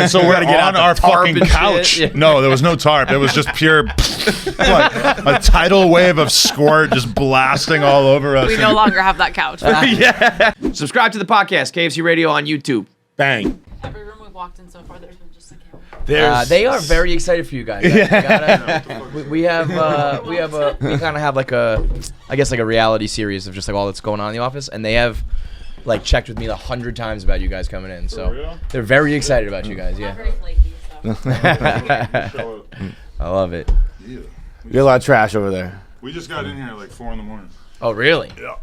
And so we're on our fucking couch. Yeah. No, there was no tarp. It was just pure, like a tidal wave of squirt just blasting all over us. We no longer have that couch. Yeah. Subscribe to the podcast, KFC Radio on YouTube. Bang. Every room we've walked in so far, there's been just a camera. They are very excited for you guys. We kind of have like a reality series of just like all that's going on in the office, and they have like checked with me 100 times about you guys coming in. So they're very excited about you guys. Yeah. Very flaky, so. I love it. You got a lot of trash over there. We just got in here at like 4 in the morning. Oh really? Yeah.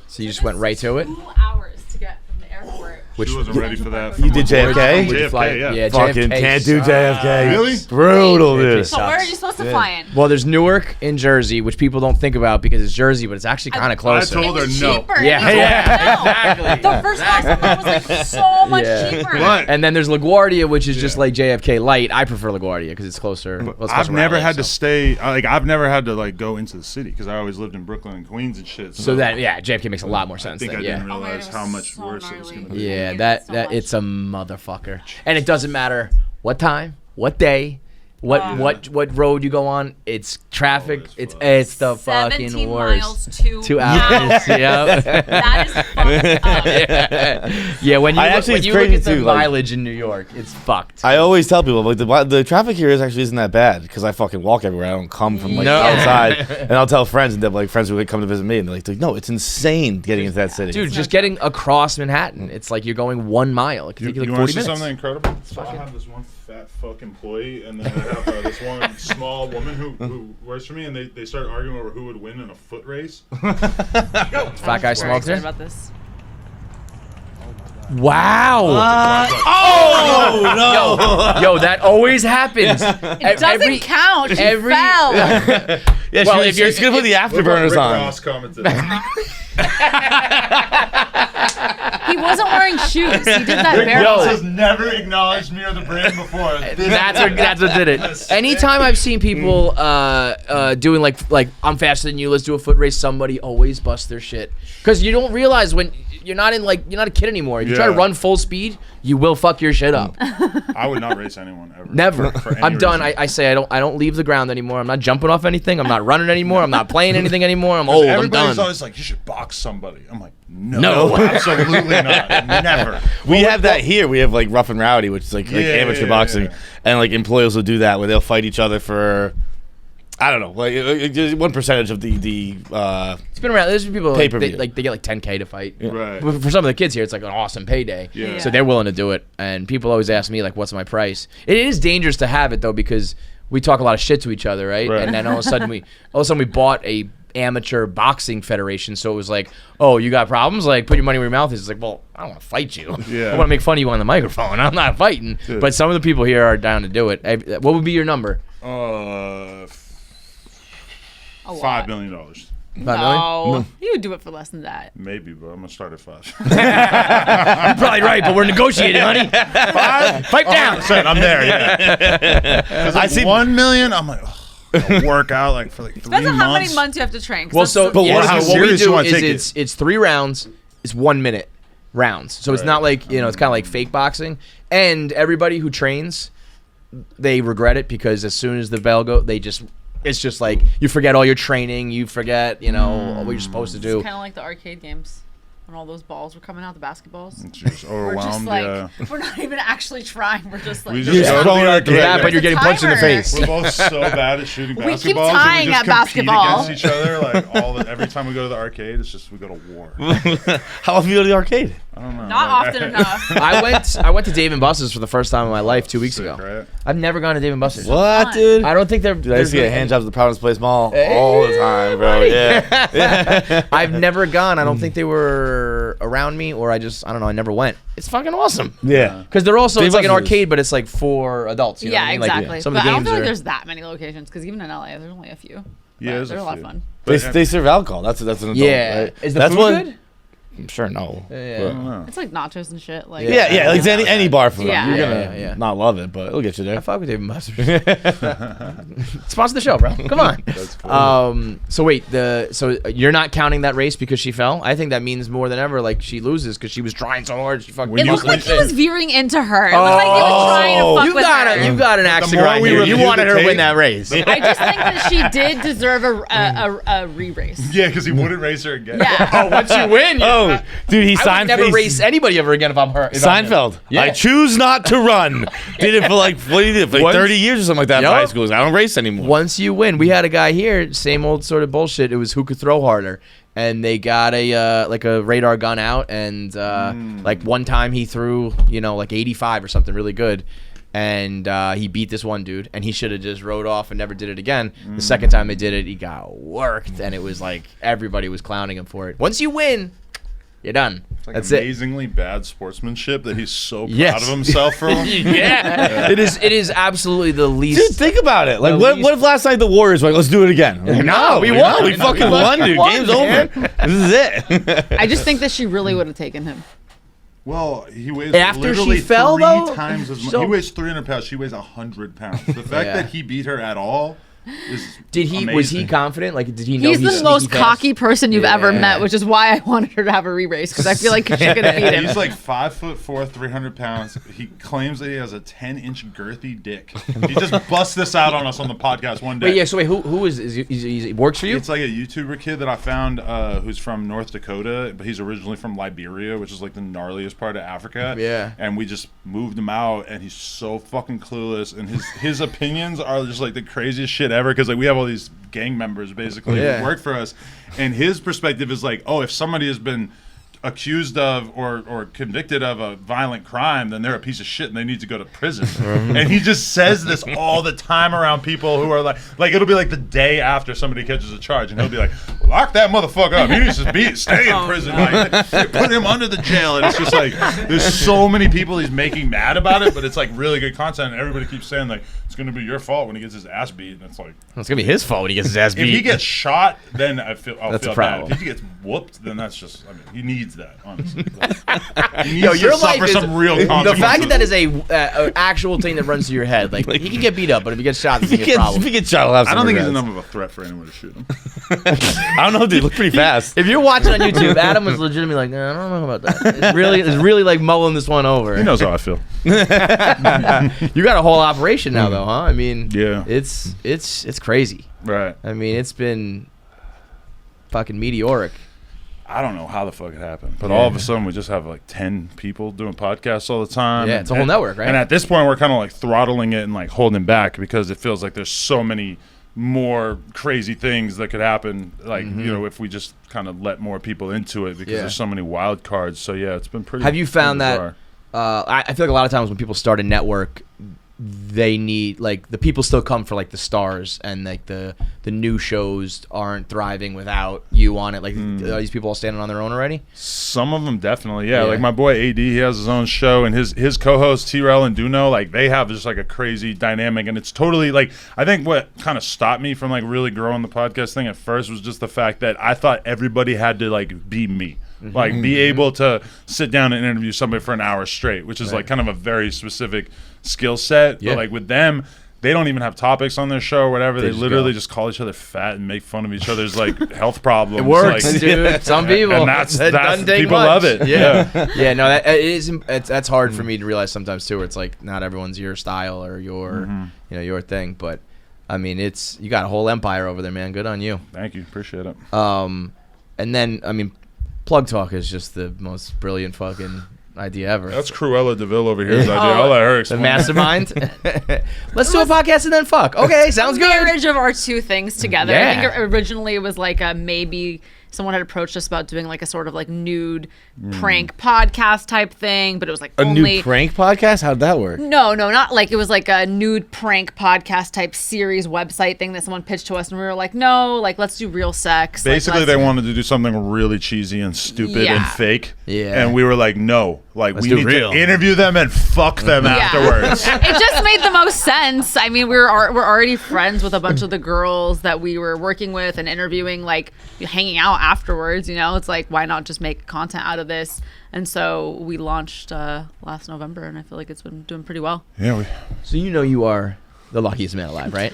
So you just went right to it? 2 hours to get from the airport. She wasn't ready for that. You did JFK? JFK, yeah. Fucking JFK can't do sucks. JFK. Really? Brutal, JFK dude. So where are you supposed to fly in? Well, there's Newark in Jersey, which people don't think about because it's Jersey, but it's actually kind of closer. I told her It was no. cheaper. Yeah, exactly. The first class one was like so much cheaper. But And then there's LaGuardia, which is just like JFK light. I prefer LaGuardia because it's closer. Well, it's I've closer never where I had live, to stay. I've never had to like go into the city because I always lived in Brooklyn and Queens and shit. So that JFK makes a lot more sense. I think then, I yeah. didn't realize it how was much so worse it was gnarly. gonna be. Yeah, It that was so much. it's a motherfucker, and it doesn't matter what time, what day, what road you go on. It's traffic. It's the fucking 17 worst. miles to 2 hours. Yeah. That is fucked up. Yeah. When you I look, actually, when it's you look crazy at the too, like- mileage in New York, it's fucked. I always tell people like the traffic here isn't that bad because I fucking walk everywhere. I don't come from like No. outside, and I'll tell friends and they're like friends who would come to visit me and they're like, no, it's insane getting into that city. Dude, just getting across Manhattan, it's like you're going 1 mile. It can take you like want 40 to see minutes. something incredible? So I have this one fat fuck employee, and then I have this one small woman who works for me, and they start arguing over who would win in a foot race. Fat guy Very smoked excited there. about this. Wow. oh no! Yo, that always happens. It doesn't count. She every- fell. Yeah, Well, if you're gonna put the afterburners Rick on. Ross commented. He wasn't wearing shoes. He did that Rick barefoot. Ross has never acknowledged me or the brand before. That's what did it. Anytime I've seen people doing like I'm faster than you, let's do a foot race, somebody always busts their shit. Because you don't realize when you're not a kid anymore. If you try to run full speed, you will fuck your shit up. I would not race anyone ever. Never. For any I'm done. reason. I say I don't leave the ground anymore. I'm not jumping off anything. I'm not running anymore. I'm not playing anything anymore. I'm old. I'm Everybody's done. always like, you should box somebody. I'm like, no, No. absolutely not, never. We have that here. We have like Rough and Rowdy, which is like amateur boxing, and like employees will do that where they'll fight each other for, I don't know, like just one percentage of the It's been around. There's people like Pay-per-view. they get like 10K to fight. Right. But for some of the kids here, it's like an awesome payday. Yeah. So they're willing to do it. And people always ask me like, "What's my price?" It is dangerous to have it though because we talk a lot of shit to each other, right? Right. And then all of a sudden we bought a amateur boxing federation. So it was like, "Oh, you got problems? Like, put your money where your mouth is." It's like, well, I don't want to fight you. Yeah. I want to make fun of you on the microphone. I'm not fighting. Dude. But some of the people here are down to do it. What would be your number? $5 million. $5 million? No. You would do it for less than that. Maybe, but I'm gonna start at 5. You're probably right, but we're negotiating, honey. 5? Fight down. 100%, I'm there. Yeah. I see 1 million. I'm like, I'll work out like for like 3 Depends on months. how many months you have to train. 'cause Well, that's so the- But how what we serious you do wanna is take it's 3 rounds. It's 1 minute rounds. So it's not like it's kind of like fake boxing. And everybody who trains, they regret it because as soon as the bell goes, it's just like you forget all your training. You forget what you're supposed to do. It's kind of like the arcade games when all those balls were coming out, the basketballs. Just We're just overwhelmed. like, yeah. we're not even actually trying. We're just like, We You're just just go to throwing the out the arcade. Yeah, but you're getting punched in the timer. face. We're both so bad at shooting basketballs. We keep and tying we just at compete basketball. against each other. Like every time we go to the arcade, it's just we go to war. How often you go to the arcade? I don't know. not like- often enough. I went to Dave & Buster's for the first time in my life 2 weeks Sick, ago. right? I've never gone to Dave & Buster's. What, dude? I don't think they're. Dude, I used to get hand jobs at the Providence Place Mall all the time, bro. Yeah. I've never gone. I don't think they were around me, or I don't know. I never went. It's fucking awesome. Yeah. Because they're also, Dave it's like an Buster's. arcade, but it's like for adults. You know what Yeah, I mean? Like, exactly. some of But the I don't games feel like are. there's that many locations because even in LA, there's only a few. Yeah, But there's they're a a lot few. of fun. They serve alcohol. That's an adult. Yeah. Right? Is the That's food what, good? I'm sure no. Yeah. It's like nachos and shit. Like Yeah, like any bar food. Yeah. You're gonna not love it, but it'll get you there. I fuck with Dave and Buster's. Sponsor the show, bro. Come on. That's cool. So wait, so you're not counting that race because she fell? I think that means more than ever. Like she loses because she was trying so hard. She fucking. It looked like he was veering into her. It looked like he was trying to fuck with her. You got an axe to more grind we here. You review wanted the her to tape- win that race. I just think that she did deserve a re-race. Yeah, because he wouldn't race her again. Yeah. Once you win, Dude, he I signed. would never race anybody ever again if I'm her. if I'm him. Seinfeld. Yeah. I choose not to run. Did it for like what he did for like Once- 30 years or something like that in Yup. high school. I don't race anymore. Once you win, we had a guy here, same old sort of bullshit. It was who could throw harder, and they got a like a radar gun out, and like one time he threw like 85 or something really good, and he beat this one dude, and he should have just rode off and never did it again. The second time they did it, he got worked, and it was like everybody was clowning him for it. Once you win, you're done. It's like That's it. amazingly bad sportsmanship that he's so proud Yes. of himself for. Yeah, it is absolutely the least. Dude, think about it. Like, The what least- if last night the Warriors were like, let's do it again? Like, No, we won. We fucking won, dude. Game's over. This is it. I just think that she really would have taken him. Well, he weighs After she literally fell, three though? times as much. So- He weighs 300 pounds. She weighs 100 pounds. The fact Yeah. that he beat her at all is Did he? Was he amazing. confident? Like, did he know He's the sneaky most fast? cocky person you've ever Yeah. met, which is why I wanted her to have a re-race because I feel like she could have beat him. He's like 5'4", 300 pounds. He claims that he has a 10-inch girthy dick. He just busts this out on us on the podcast one day. Wait, yeah. So wait, who is he works for you? It's like a YouTuber kid that I found who's from North Dakota, but he's originally from Liberia, which is like the gnarliest part of Africa. Yeah. And we just moved him out, and he's so fucking clueless, and his opinions are just like the craziest shit ever because like we have all these gang members basically Yeah. who work for us, and his perspective is like, oh, if somebody has been accused of or convicted of a violent crime, then they're a piece of shit and they need to go to prison. And he just says this all the time around people who are like it'll be like the day after somebody catches a charge, and he'll be like, lock that motherfucker up. He needs to stay in prison. Like, put him under the jail. And it's just like there's so many people he's making mad about it, but it's like really good content, and everybody keeps saying like it's gonna be your fault when he gets his ass beat, and it's like It's gonna be his fault when he gets his ass beat. if he gets shot, then I'll That's feel a bad. problem. If he gets whooped, then that's just, I mean, he needs that, honestly. He needs Yo, to your life suffer is some real the consequences. fact that that is a actual thing that runs through your head. Like he can get beat up, but if he gets shot, it's gonna be a problem. If he gets shot, I'll have I some don't think he's regrets. enough of a threat for anyone to shoot him. I don't know, dude. Look pretty fast. If you're watching on YouTube, Adam was legitimately like, nah, I don't know about that. It's really like mulling this one over. He knows how I feel. You got a whole operation now, though, huh? I mean, Yeah. it's crazy. Right. I mean, it's been fucking meteoric. I don't know how the fuck it happened, but all of a sudden we just have like 10 people doing podcasts all the time. Yeah, it's a whole network, right? And at this point, we're kind of like throttling it and like holding back because it feels like there's so many more crazy things that could happen. Like if we just kind of let more people into it because there's so many wild cards. So yeah, it's been pretty. Have you found pretty that? bizarre. I feel like a lot of times when people start a network, they need like the people still come for like the stars, and like the new shows aren't thriving without you on it. Like are these people all standing on their own already? Some of them definitely, yeah. Yeah. Like my boy AD, he has his own show, and his co-hosts T-Rel and Duno, like they have just like a crazy dynamic, and it's totally like I think what kind of stopped me from like really growing the podcast thing at first was just the fact that I thought everybody had to like be me. Like be able to sit down and interview somebody for an hour straight, which is like kind of a very specific skill set. Yeah. But like with them, they don't even have topics on their show or whatever. They just literally go. just call each other fat and make fun of each other's like health problems. It works, like, dude. Some people, and that's it doesn't take people much. love it. Yeah, yeah. No, that it is. That's hard for me to realize sometimes too. Where it's like not everyone's your style or your, your thing. But I mean, you got a whole empire over there, man. Good on you. Thank you, appreciate it. And then I mean, Plug Talk is just the most brilliant fucking idea ever. That's Cruella DeVille over here's idea. I'll let her The explain. mastermind. Let's do a podcast and then fuck. Okay, sounds good. Marriage of our two things together. Yeah. I think originally it was like maybe someone had approached us about doing like a sort of like nude prank podcast type thing, but it was like A only new prank podcast? How'd that work? No, not like it was like a nude prank podcast type series website thing that someone pitched to us, and we were like, no, like let's do real sex. Basically, like, they wanted to do something really cheesy and stupid and Yeah. fake. Yeah. And we were like, no. Like, Let's we do need real. to interview them and fuck them afterwards. It just made the most sense. I mean, we're already friends with a bunch of the girls that we were working with and interviewing, like hanging out afterwards. It's like, why not just make content out of this? And so we launched last November, and I feel like it's been doing pretty well. Yeah. So you are the luckiest man alive, right?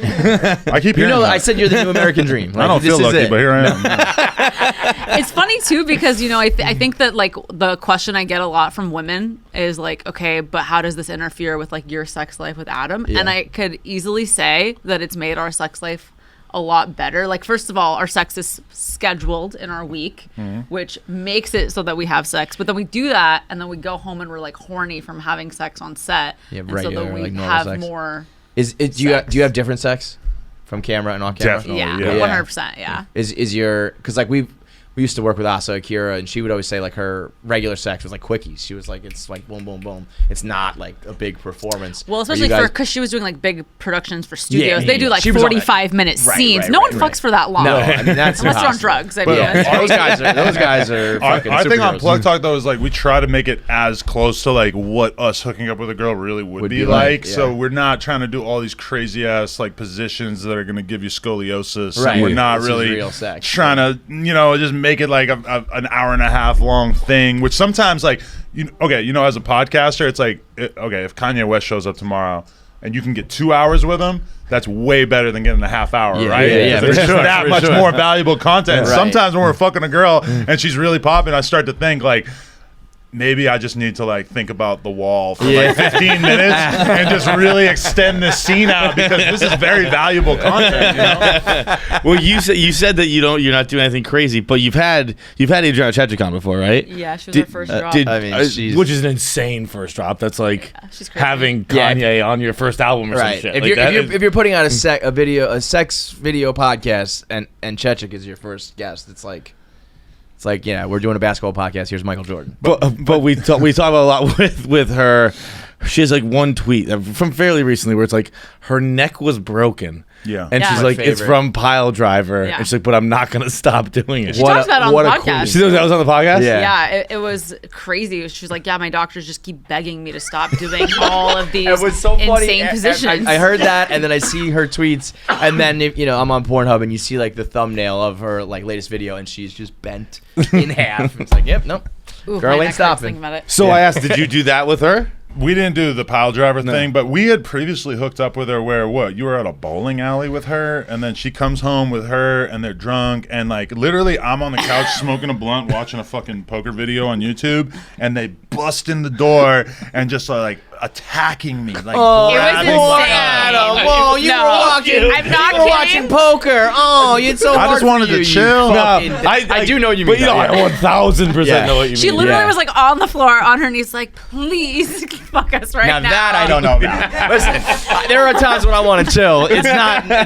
I keep hearing that. I said you're the new American dream. I don't feel lucky, but here I am. It's funny too because I think that like the question I get a lot from women is like, okay, but how does this interfere with like your sex life with Adam? Yeah. And I could easily say that it's made our sex life a lot better. Like, first of all, our sex is scheduled in our week, which makes it so that we have sex. But then we do that, and then we go home and we're like horny from having sex on set. Yeah, and regular, so that we like, normal have sex. more. Do you have different sex from camera and off camera? Definitely. Yeah, Yeah. 100%. Yeah. Is your, because like we used to work with Asa Akira, and she would always say like her regular sex was like quickies. She was like, it's like boom, boom, boom. It's not like a big performance. Well, especially because she was doing like big productions for studios. Yeah, they do like she was on 45-minute scenes. right, no one right. fucks for that long. No, I mean that's unless they're on impossible. drugs. I But, mean, Those guys are fucking I think on superheroes. Plug Talk though is like we try to make it as close to like what us hooking up with a girl really would be like. yeah. So we're not trying to do all these crazy ass like positions that are going to give you scoliosis. Right. And we're not This is really real sex. trying to just make it like an hour and a half long thing. Which sometimes like as a podcaster, it's like if Kanye West shows up tomorrow and you can get 2 hours with him, that's way better than getting a half hour, right? Yeah, Because it's just that much more valuable content. Right. Sometimes when we're fucking a girl and she's really popping, I start to think like, maybe I just need to like think about the wall for like 15 minutes and just really extend this scene out because this is very valuable content. Well, you said that you're not doing anything crazy, but you've had Adriana Chechik on before, right? yeah, she was our first drop. I mean, she's- which is an insane first drop. That's like she's crazy. having Kanye on your first album or some Right. shit. If you're putting out a sex video podcast and Chechik is your first guest, it's like we're doing a basketball podcast. Here's Michael Jordan. But we talk about a lot with her. She has like one tweet from fairly recently where it's like her neck was broken. Yeah. And she's My like, it's favorite. from Pile Driver. Yeah. And she's like, but I'm not going to stop doing it. She talks about it on the podcast. queen. She knows that was on the podcast? Yeah. Yeah, it was crazy. She was like, yeah, my doctors just keep begging me to stop doing all of these It was so funny. insane positions. I heard that, and then I see her tweets, and then I'm on Pornhub, and you see like the thumbnail of her like latest video, and she's just bent in half. It's like, yep, nope, Ooh, girl my ain't neck hurts stopping. thinking about it. So I asked, did you do that with her? We didn't do the pile driver thing, but we had previously hooked up with her where you were at a bowling alley with her, and then she comes home with her, and they're drunk, and like literally I'm on the couch smoking a blunt watching a fucking poker video on YouTube, and they bust in the door and just like attacking me. Like, It was grabbing insane. my- Adam, whoa, you No, were watching. I'm not you were kidding. watching poker. Oh, it's so I hard just wanted for you, to you chill. fucking- I do know you mean But that, I yeah. 1000% Yeah. know what you mean. She literally Yeah. was like on the floor on her knees, like, please fuck us right now. Now that I don't know about. Listen, there are times when I want to chill. It's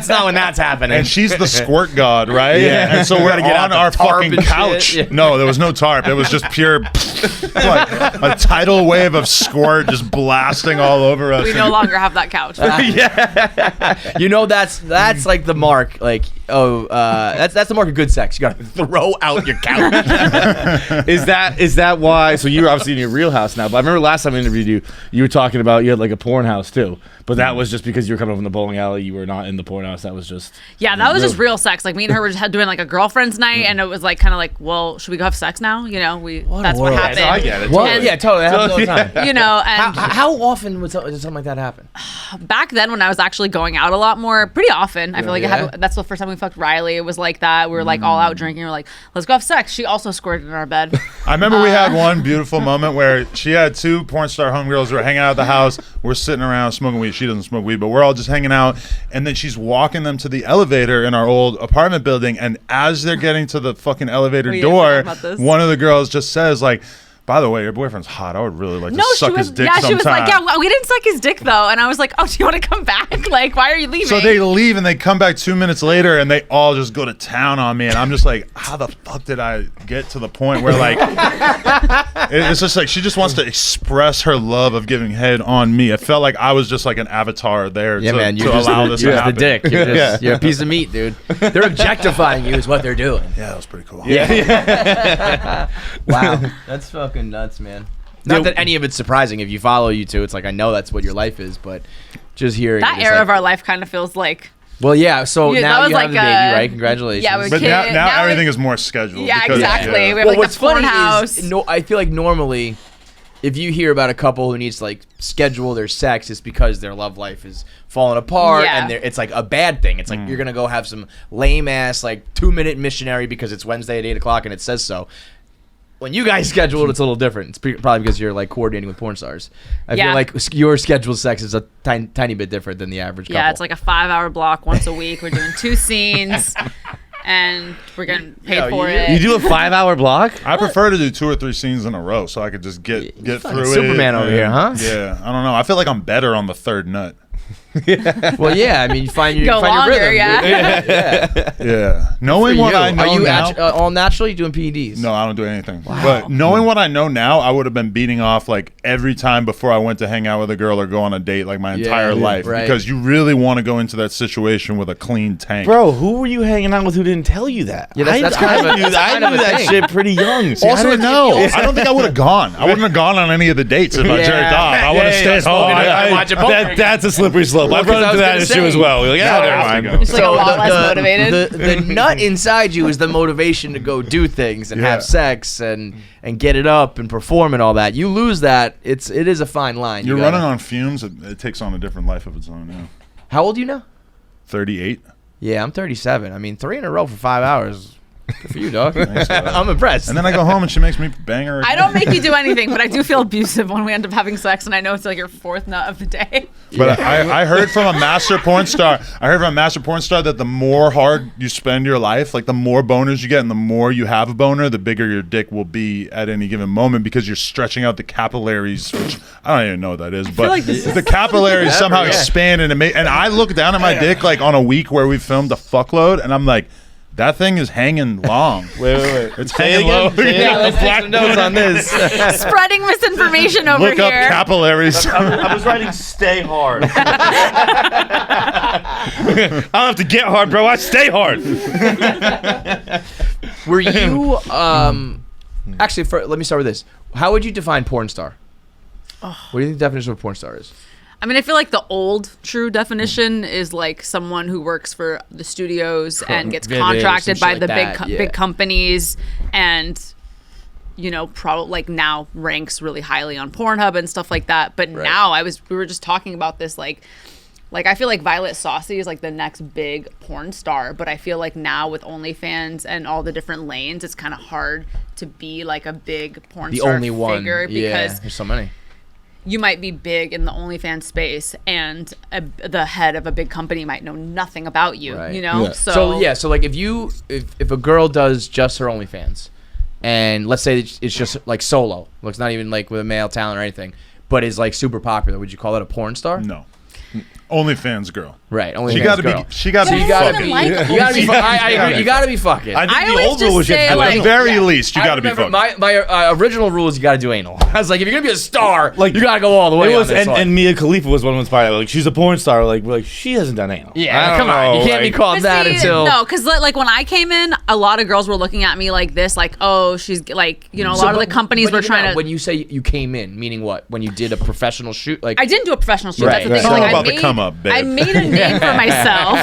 not when that's happening. And she's the squirt god, right? Yeah. And so we're Gotta get on out the our tarp fucking and shit. couch. Yeah. No, there was no tarp. It was just pure, like a tidal wave of squirt just blasting all over us. We no longer have that couch. that's like the mark. Like, that's the mark of good sex. You gotta throw out your couch. Is that why? So you're obviously in your real house now, but I remember last time I interviewed you were talking about you had like a porn house too, but that was just because you were coming from the bowling alley. You were not in the porn house. That was just Yeah, that was just real sex. Like me and her were just doing like a girlfriend's night, and it was like kind of like, well, should we go have sex now? That's what world. happened. I get it. Well, And- yeah, totally. That happens all the time. And How often would something like that happen? back then when I was actually going out a lot more, pretty often, I feel like Yeah. that's the first time we fucked Riley. It was like that. We were like all out drinking. We were like, let's go have sex. She also squirted in our bed. I remember we had one beautiful moment where she had two porn star homegirls who were hanging out at the house. We're sitting around smoking weed. She doesn't smoke weed, but we're all just hanging out. And then she's walking them to the elevator in our old apartment building. And as they're getting to the fucking elevator We door, talked about this. one of the girls just says like, by the way, your boyfriend's hot. I would really like to suck his dick sometime. she was like, yeah, well, we didn't suck his dick though. And I was like, oh, do you want to come back? Like, why are you leaving? So they leave and they come back 2 minutes later and they all just go to town on me. And I'm just like, how the fuck did I get to the point where like, it's just like, she just wants to express her love of giving head on me. It felt like I was just like an avatar there Yeah, to, man, to you're just allow the, this you're to just the happen. dick. You're a piece of meat, dude. They're objectifying you is what they're doing. Yeah, that was pretty cool. Wow. That's fucking nuts, man. Not that any of it's surprising. If you follow you two, it's like, I know that's what your life is, but just hearing that it is era like, of our life kind of feels like Well, yeah. So Yeah, that now was you have like a baby, right? Congratulations. Yeah, But now now everything is more scheduled. Yeah, because, exactly. yeah. We have like what's the porn funny house. is, I feel like normally, if you hear about a couple who needs to like schedule their sex, it's because their love life is falling apart, Yeah. and it's like a bad thing. It's like you're gonna go have some lame ass like 2-minute missionary because it's Wednesday at 8:00 and it says so. When you guys schedule it, it's a little different. It's probably because you're like coordinating with porn stars. I feel like your scheduled sex is a tiny bit different than the average couple. Yeah, it's like a 5-hour block once a week. We're doing 2 scenes, and we're getting paid for it. You do a 5-hour block? I prefer to do 2 or 3 scenes in a row so I could just get through it. Superman over here, huh? Yeah, I don't know. I feel like I'm better on the 3rd nut. Well, yeah. I mean, you find your Go longer, rhythm. yeah. Yeah. Knowing what I know Are you now. all natural? You doing PEDs? No, I don't do anything. But knowing what I know now, I would have been beating off like every time before I went to hang out with a girl or go on a date like my entire life. right. Because you really want to go into that situation with a clean tank. Bro, who were you hanging out with who didn't tell you that? Yeah, that's kind of a- that's I kind of knew a that thing. shit pretty young. See, Also, I didn't no. I don't think I would have gone. I wouldn't have gone on any of the dates if I jerked off. I would have stayed home. That's a slippery slope. I've run into that issue as well. We're like, Yeah, never I have mind. to go. It's like a lot less motivated. The nut inside you is the motivation to go do things and have sex and get it up and perform and all that. You lose that, it is a fine line. You're running on fumes. It takes on a different life of its own. Yeah. How old are you now? 38. Yeah, I'm 37. I mean, 3 in a row for 5 hours. Good for you, dog. Thanks, dog. I'm impressed. And then I go home and she makes me bang her. I don't make you do anything, but I do feel abusive when we end up having sex, and I know it's like your 4th nut of the day. But I heard from a master porn star. I heard from a master porn star that the more hard you spend your life, like the more boners you get, and the more you have a boner, the bigger your dick will be at any given moment because you're stretching out the capillaries. Which I don't even know what that is, but like this the capillaries somehow expand and and I look down at my dick like on a week where we filmed a fuckload, and I'm like, that thing is hanging long. Wait. It's hanging low. yeah, let's take some notes on this. Spreading misinformation over Look up here. capillaries. I was writing stay hard. I don't have to get hard, bro. I stay hard. Were you actually? Let me start with this. How would you define porn star? What do you think the definition of a porn star is? I mean, I feel like the old true definition is like someone who works for the studios and gets Vivid or contracted some by shit the like that, big companies, and probably like now ranks really highly on Pornhub and stuff like that. But now we were just talking about this like I feel like Violet Saucy is like the next big porn star, but I feel like now with OnlyFans and all the different lanes, it's kind of hard to be like a big porn star only one figure because there's so many. you might be big in the OnlyFans space, and the head of a big company might know nothing about you. Right. Yeah. So like if a girl does just her OnlyFans, and let's say it's just like solo, it's not even like with a male talent or anything, but is like super popular, would you call it a porn star? No. OnlyFans girl. Right. OnlyFans She gotta girl. be. She gotta But be. I don't fucking. even like You gotta be. I agree. You gotta be fucking. I think I the always old rule just was you say, had to like- At do the very Yeah. least, you I gotta be remember fucking. my original rule is you gotta do anal. I was like, if you're gonna be a star, you gotta go all the way. It was, on this one. and Mia Khalifa was one of the like she's a porn star. Like we're like she hasn't done anal. Yeah, I don't come on. know, You can't be like- called that until. No, because like when I came in, a lot of girls were looking at me like this, like, oh, she's like, a lot of the companies were trying to. When you say you came in, meaning what? When you did a professional shoot, like I didn't do a professional shoot. Right, That's the right. thing. It's all Like, about the come up, babe. I made a name for myself,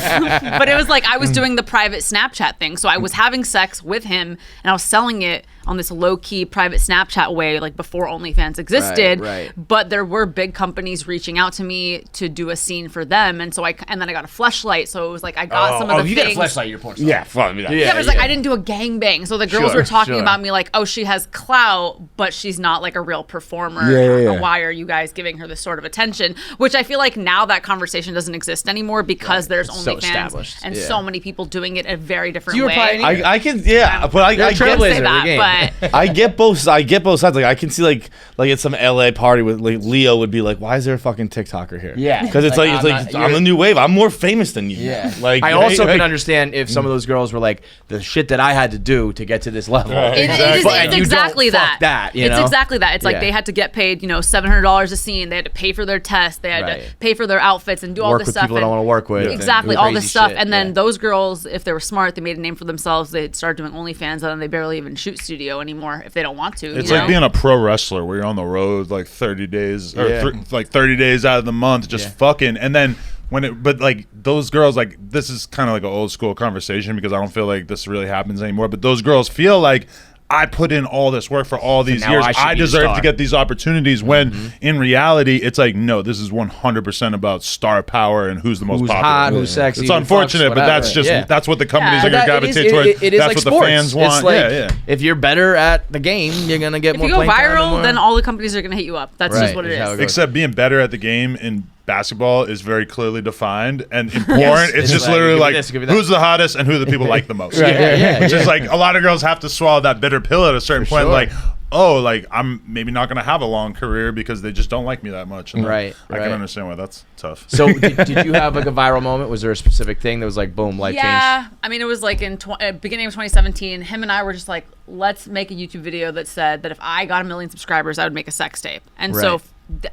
but it was like I was doing the private Snapchat thing. So I was having sex with him, and I was selling it on this low key private Snapchat way, like before OnlyFans existed. Right. But there were big companies reaching out to me to do a scene for them, and so then I got a fleshlight. So it was like I got some of the you things. got a fleshlight, your porn star. Yeah, fuck me. Yeah, but it's like I didn't do a gangbang. So the girls were talking sure. about me like, oh, she has clout, but she's not like a real performer. Yeah. Why are you guys giving her this sort of attention? Which I feel like now that conversation doesn't exist anymore because there's It's so OnlyFans established. and Yeah. so many people doing it a very different You were way. pioneer. I can but I You're a get I wouldn't say trailblazer of the game. that, but I get both sides. Like I can see like at some LA party with like Leo would be like, why is there a fucking TikToker here? Yeah. because it's Like, like I'm it's not- I'm you're- the new wave. I'm more famous than you. Yeah. Like I also like, can understand if some of those girls were like the shit that I had to do to get to this level. Right. It is But- and it's you exactly don't fuck that. that, you it's know? exactly that. It's like Yeah. they had to get paid, $700 a scene. They had to pay for their tests. They had Right. to pay for their outfits and do all Work this with stuff. people I don't and- want to work with. and Exactly, do all this crazy stuff. shit, And then yeah. those girls, if they were smart, they made a name for themselves. They'd start doing OnlyFans, and then they barely even shoot studio anymore if they don't want to. It's you like know? being a pro wrestler where you're on the road like 30 days or Yeah. like 30 days out of the month just Yeah. fucking, and then but like those girls, like this is kind of like an old school conversation because I don't feel like this really happens anymore. But those girls feel like I put in all this work for all these years. I deserve to get these opportunities when in reality, it's like, no, this is 100% about star power and who's the most popular. Hot, who's sexy. It's unfortunate, but that's just, that's what the companies are going to gravitate towards. It is that's like what sports. the fans want. It's like, if you're better at the game, you're going to get more playing time. If you go viral, then all the companies are going to hit you up. That's just what it is. Except being better at the game in basketball is very clearly defined and in porn it's just literally like who's the hottest and who the people like the most. Which is like a lot of girls have to swallow that bitter pill at a certain point. Like, oh, like I'm maybe not gonna have a long career because they just don't like me that much. And I can understand why that's tough. So did you have like a viral moment? Was there a specific thing that was like boom, life changed? Yeah, I mean it was like in beginning of 2017. Him and I were just like, let's make a YouTube video that said that if I got 1 million subscribers, I would make a sex tape. And so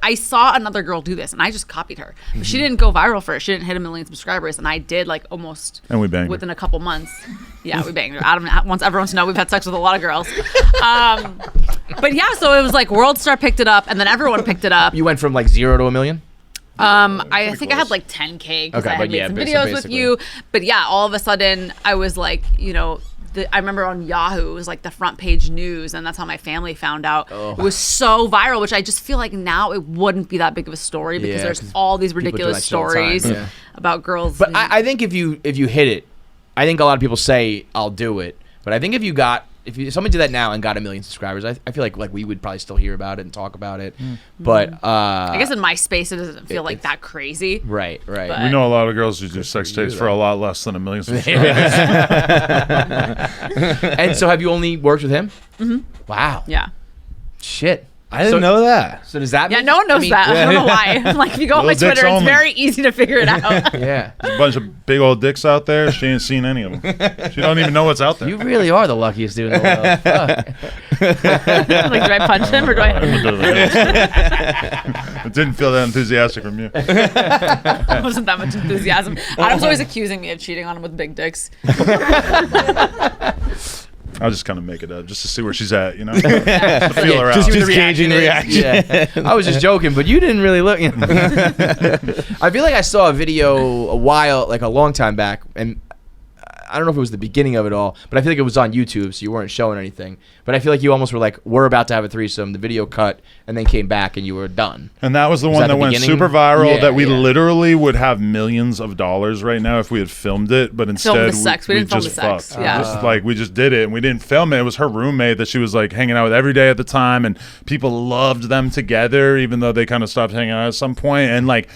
I saw another girl do this, and I just copied her. But she didn't go viral for it. She didn't hit 1 million subscribers, and I did like almost. And we banged within a couple months. Yeah, we banged her. Adam wants everyone to know we've had sex with a lot of girls. But yeah, so it was like World Star picked it up, and then everyone picked it up. You went from like 0 to 1 million. I think I had like 10K because I had made some videos with you. But yeah, all of a sudden I was like, you know. I remember on Yahoo, it was like the front page news, and that's how my family found out. It was so viral, which I just feel like now it wouldn't be that big of a story because there's all these ridiculous stories about girls. But I think if you hit it, I think a lot of people say I'll do it. But I think if somebody did that now and got 1 million subscribers, I feel like we would probably still hear about it and talk about it. But I guess in my space it doesn't feel like that crazy. Right. But we know a lot of girls who do sex tapes for a lot less than 1 million subscribers. And so have you only worked with him? Wow. Yeah. Shit. I didn't know that. So does that mean? Yeah, no one knows that. I don't know why. Like, if you go on my Twitter, it's very easy to figure it out. Yeah. There's a bunch of big old dicks out there. She ain't seen any of them. She don't even know what's out there. You really are the luckiest dude in the world. Fuck. Like, do I punch him or do I? It didn't feel that enthusiastic from you. It wasn't that much enthusiasm. Adam's always accusing me of cheating on him with big dicks. I'll just kind of make it up just to see where she's at, you know? Feel her out. Just gauging reaction. Yeah. I was just joking, but you didn't really look. You know? I feel like I saw a video a long time back, and I don't know if it was the beginning of it all, but I feel like it was on YouTube, so you weren't showing anything. But I feel like you almost were like, we're about to have a threesome, the video cut, and then came back and you were done. And that was the one that went super viral, that we literally would have millions of dollars right now if we had filmed it, but instead we didn't film the sex. Yeah. We just did it, and we didn't film it. It was her roommate that she was like hanging out with every day at the time, and people loved them together, even though they kind of stopped hanging out at some point. And like,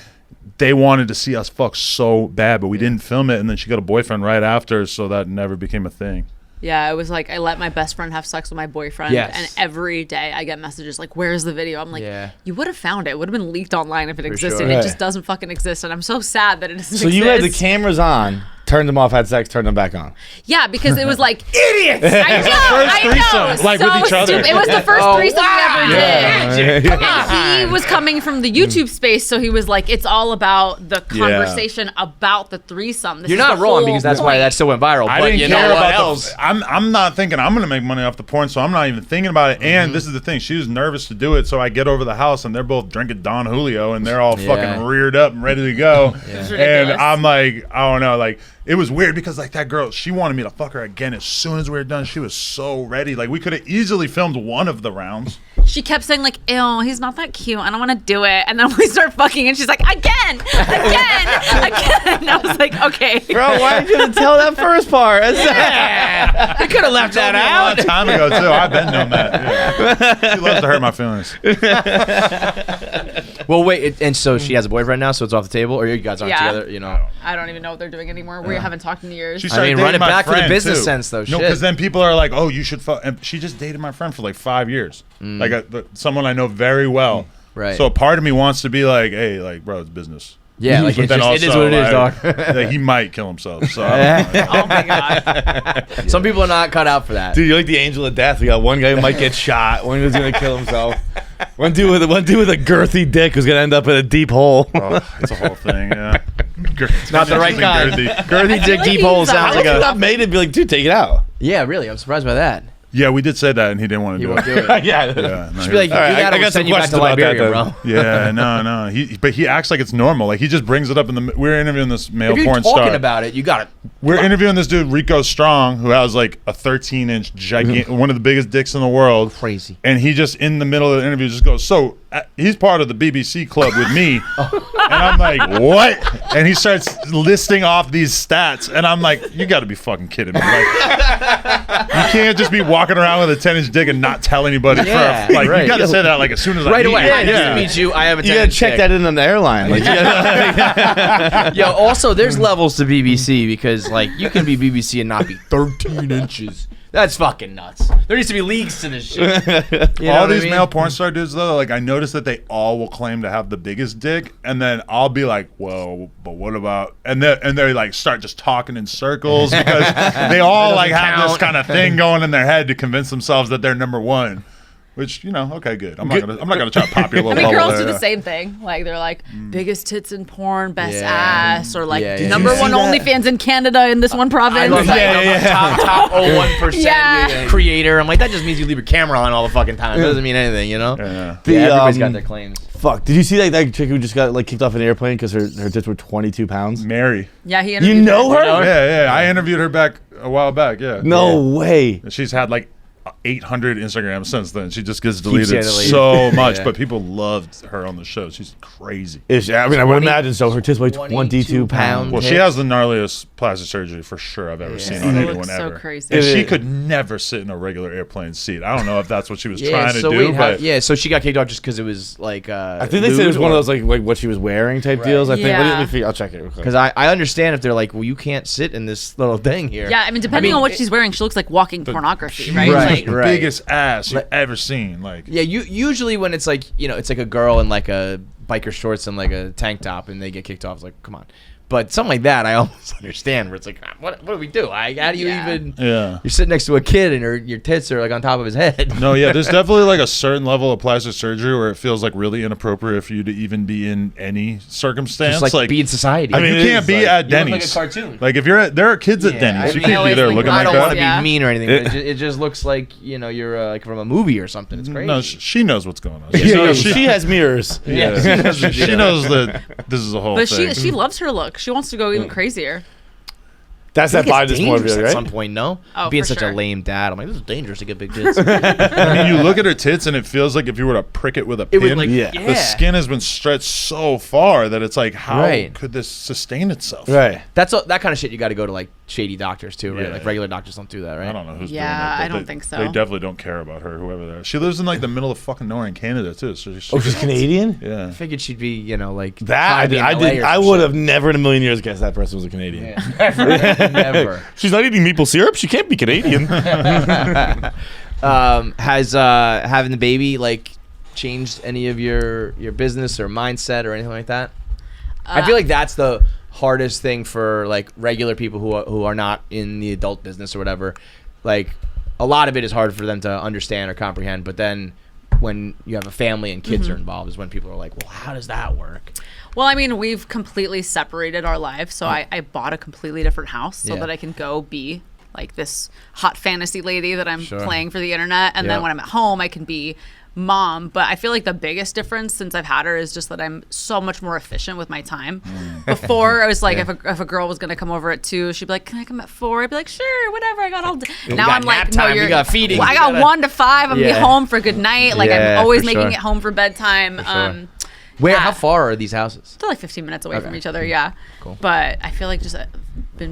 they wanted to see us fuck so bad, but we didn't film it, and then she got a boyfriend right after, so that never became a thing. Yeah, it was like I let my best friend have sex with my boyfriend, and every day I get messages like, "Where's the video?" I'm like, "You would have found it. It would have been leaked online if it existed. Sure. It just doesn't fucking exist." And I'm so sad that it doesn't exist. So you had the cameras on, turned them off, had sex, turned them back on. Yeah, because it was like idiots. I know. Like so with each other. It was the first threesome we ever did. Yeah. He was coming from the YouTube space, so he was like, "It's all about the conversation about the threesome." You're not wrong, because that's why that still went viral. I didn't care about I'm not thinking I'm gonna make money off the porn, so I'm not even thinking about it. And this is the thing, she was nervous to do it, so I get over the house and they're both drinking Don Julio and they're all fucking reared up and ready to go. And I'm like, I don't know, like, it was weird because like that girl, she wanted me to fuck her again as soon as we were done. She was so ready. Like, we could have easily filmed one of the rounds. She kept saying like, "Ew, he's not that cute. I don't want to do it." And then we start fucking, and she's like, "Again. I was like, "Okay, Bro, why did you tell that first part?" You could have left that out. A long time ago too. I've been doing that. Yeah. She loves to hurt my feelings. Well, wait, and so she has a boyfriend now, so it's off the table, or you guys aren't together, you know? I don't even know what they're doing anymore. We haven't talked in years. She started run it my back for the friend, business too. sense, though. No, shit. because then people are like, "Oh, you should fuck." And she just dated my friend for like 5 years, like someone I know very well. Right. So a part of me wants to be like, "Hey, like, bro, it's business." Yeah, like But it then is what it is, dog. like, he might kill himself. So I don't know. Oh my god. Some people are not cut out for that. Dude, you're like the angel of death. We got one guy who might get shot, one who's gonna kill himself, one dude with a girthy dick who's gonna end up in a deep hole. Oh, it's a whole thing. Yeah. Not the right kind. Girthy dick, deep hole sounds like Not made it. Be like, dude, take it out. Yeah, really, I'm surprised by that. Yeah, we did say that, and he didn't want to He do won't it. do it. Yeah. Yeah, no, Should be like, you All right, gotta I got send some you back to questions about that, Liberia, then. bro. yeah, no. But he acts like it's normal. Like he just brings it up in the. We're interviewing this male If you're porn talking star. about it, you got it. We're interviewing this dude Rico Strong, who has like a 13-inch gigantic, one of the biggest dicks in the world. Crazy. And he just in the middle of the interview just goes, "So he's part of the BBC club with me," and I'm like, "What?" And he starts listing off these stats, and I'm like, "You got to be fucking kidding me!" Like, you can't just be walking around with a 10-inch dick and not tell anybody. Yeah, like right. you got to say that like as soon as Right I meet away. you. Hi, nice to meet you. I have a You gotta check that in on the airline. Like, Yo, also, there's levels to BBC because, like, you can be BBC and not be 13 inches. That's fucking nuts. There needs to be leagues to this shit. You know All what I these mean? male porn star dudes, though, like I noticed that they all will claim to have the biggest dick, and then I'll be like, "Well, but what about?" And they like start just talking in circles because they all like have this kind of thing going in their head to convince themselves that they're number one. Which, you know, okay, good. I'm not gonna try to pop your little I mean, bubble girls there. do the same thing. Like they're like biggest tits in porn, best Yeah. ass, or like Yeah, yeah. number Did you one see that? OnlyFans in Canada in this one province. I love that. Like, Top 01% Yeah. creator. I'm like, that just means you leave your camera on all the fucking time. It doesn't mean anything, you know? Yeah. Everybody's got their claims. Fuck. Did you see that chick who just got like kicked off an airplane because her tits were 22 pounds? Mary. yeah, he You interviewed know her? Yeah. I interviewed her back a while back. Yeah. No way. She's had like 800 Instagrams since then. She just gets getting deleted deleted. so much, Yeah. but people loved her on the show. She's crazy. I mean, I would 20 imagine so. Her tits weigh 22 pounds. Well, she has the gnarliest plastic surgery for sure I've ever seen on It anyone looks so ever. crazy. And It she is. could never sit in a regular airplane seat. I don't know if that's what she was Yeah, trying to so do, wait, but so she got kicked off just because it was like. I think they said it was one of those like what she was wearing type deals. I think. Yeah. I'll check it real quick. Because I understand if they're like, well, you can't sit in this little thing here. Yeah, I mean, depending on what she's wearing, she looks like walking pornography, right? Right. Like, biggest ass you've ever seen. Like, Yeah, usually when it's like, you know, it's like a girl in like a biker shorts and like a tank top and they get kicked off, it's like, come on. But something like that, I almost understand where it's like, what do we do? How do you even? yeah. You're sitting next to a kid and your tits are like on top of his head. No, yeah, there's definitely like a certain level of plastic surgery where it feels like really inappropriate for you to even be in any circumstance. Just like be in society. I mean, you it can't is, be like- at You look Denny's. like a cartoon. Like if there are kids at Denny's, you I can't be always there think looking about I like don't want to that. Yeah. be mean or anything. But it just looks like, you know, you're like from a movie or something. It's crazy. No, she knows what's going on. Yeah, She, she has mirrors. yeah, she knows that this is a whole but thing. she loves her look. She wants to go even crazier. That's I that think body it's dangerous dysmorphia, at right? some point, no? Oh, Being for such sure. a lame dad, I'm like, this is dangerous to get big tits. I mean, you look at her tits and it feels like if you were to prick it with a It pin, would like, Yeah. the skin has been stretched so far that it's like, how Right. could this sustain itself? Right. That's that kind of shit. You got to go to like shady doctors too, right? Yeah. Like regular doctors don't do that, right? I don't know who's Yeah, doing that. but I don't they- think so. They definitely don't care about her, whoever they are. She lives in like the middle of fucking nowhere in Canada too. So Oh, she's Canadian? yeah. I figured she'd be, you know, like That I trying to be did. in LA or I some would shit. have never in a million years guessed that person was a Canadian. Yeah. Never. She's not eating maple syrup. She can't be Canadian. Has having the baby like changed any of your business or mindset or anything like that? I feel like that's the hardest thing for like regular people who are not in the adult business or whatever. Like a lot of it is hard for them to understand or comprehend, but then when you have a family and kids are involved is when people are like, well, how does that work? Well, I mean, we've completely separated our lives. So I bought a completely different house so Yeah. that I can go be like this hot fantasy lady that I'm Sure. playing for the internet. And Yeah. then when I'm at home, I can be mom. But I feel like the biggest difference since I've had her is just that I'm so much more efficient with my time. Before, I was like, if a girl was going to come over at 2, she'd be like, can I come at 4? I'd be like, sure, whatever. I got all day. Now got I'm like, nap no, time, you're you got feeding, Well, I you got gotta- 1 to 5. I'm going to Yeah. be home for good night. Like Yeah, I'm always for making sure. it home for bedtime. Where? Yeah. How far are these houses? They're like 15 minutes away from Okay. each other, yeah. Cool. But I feel like just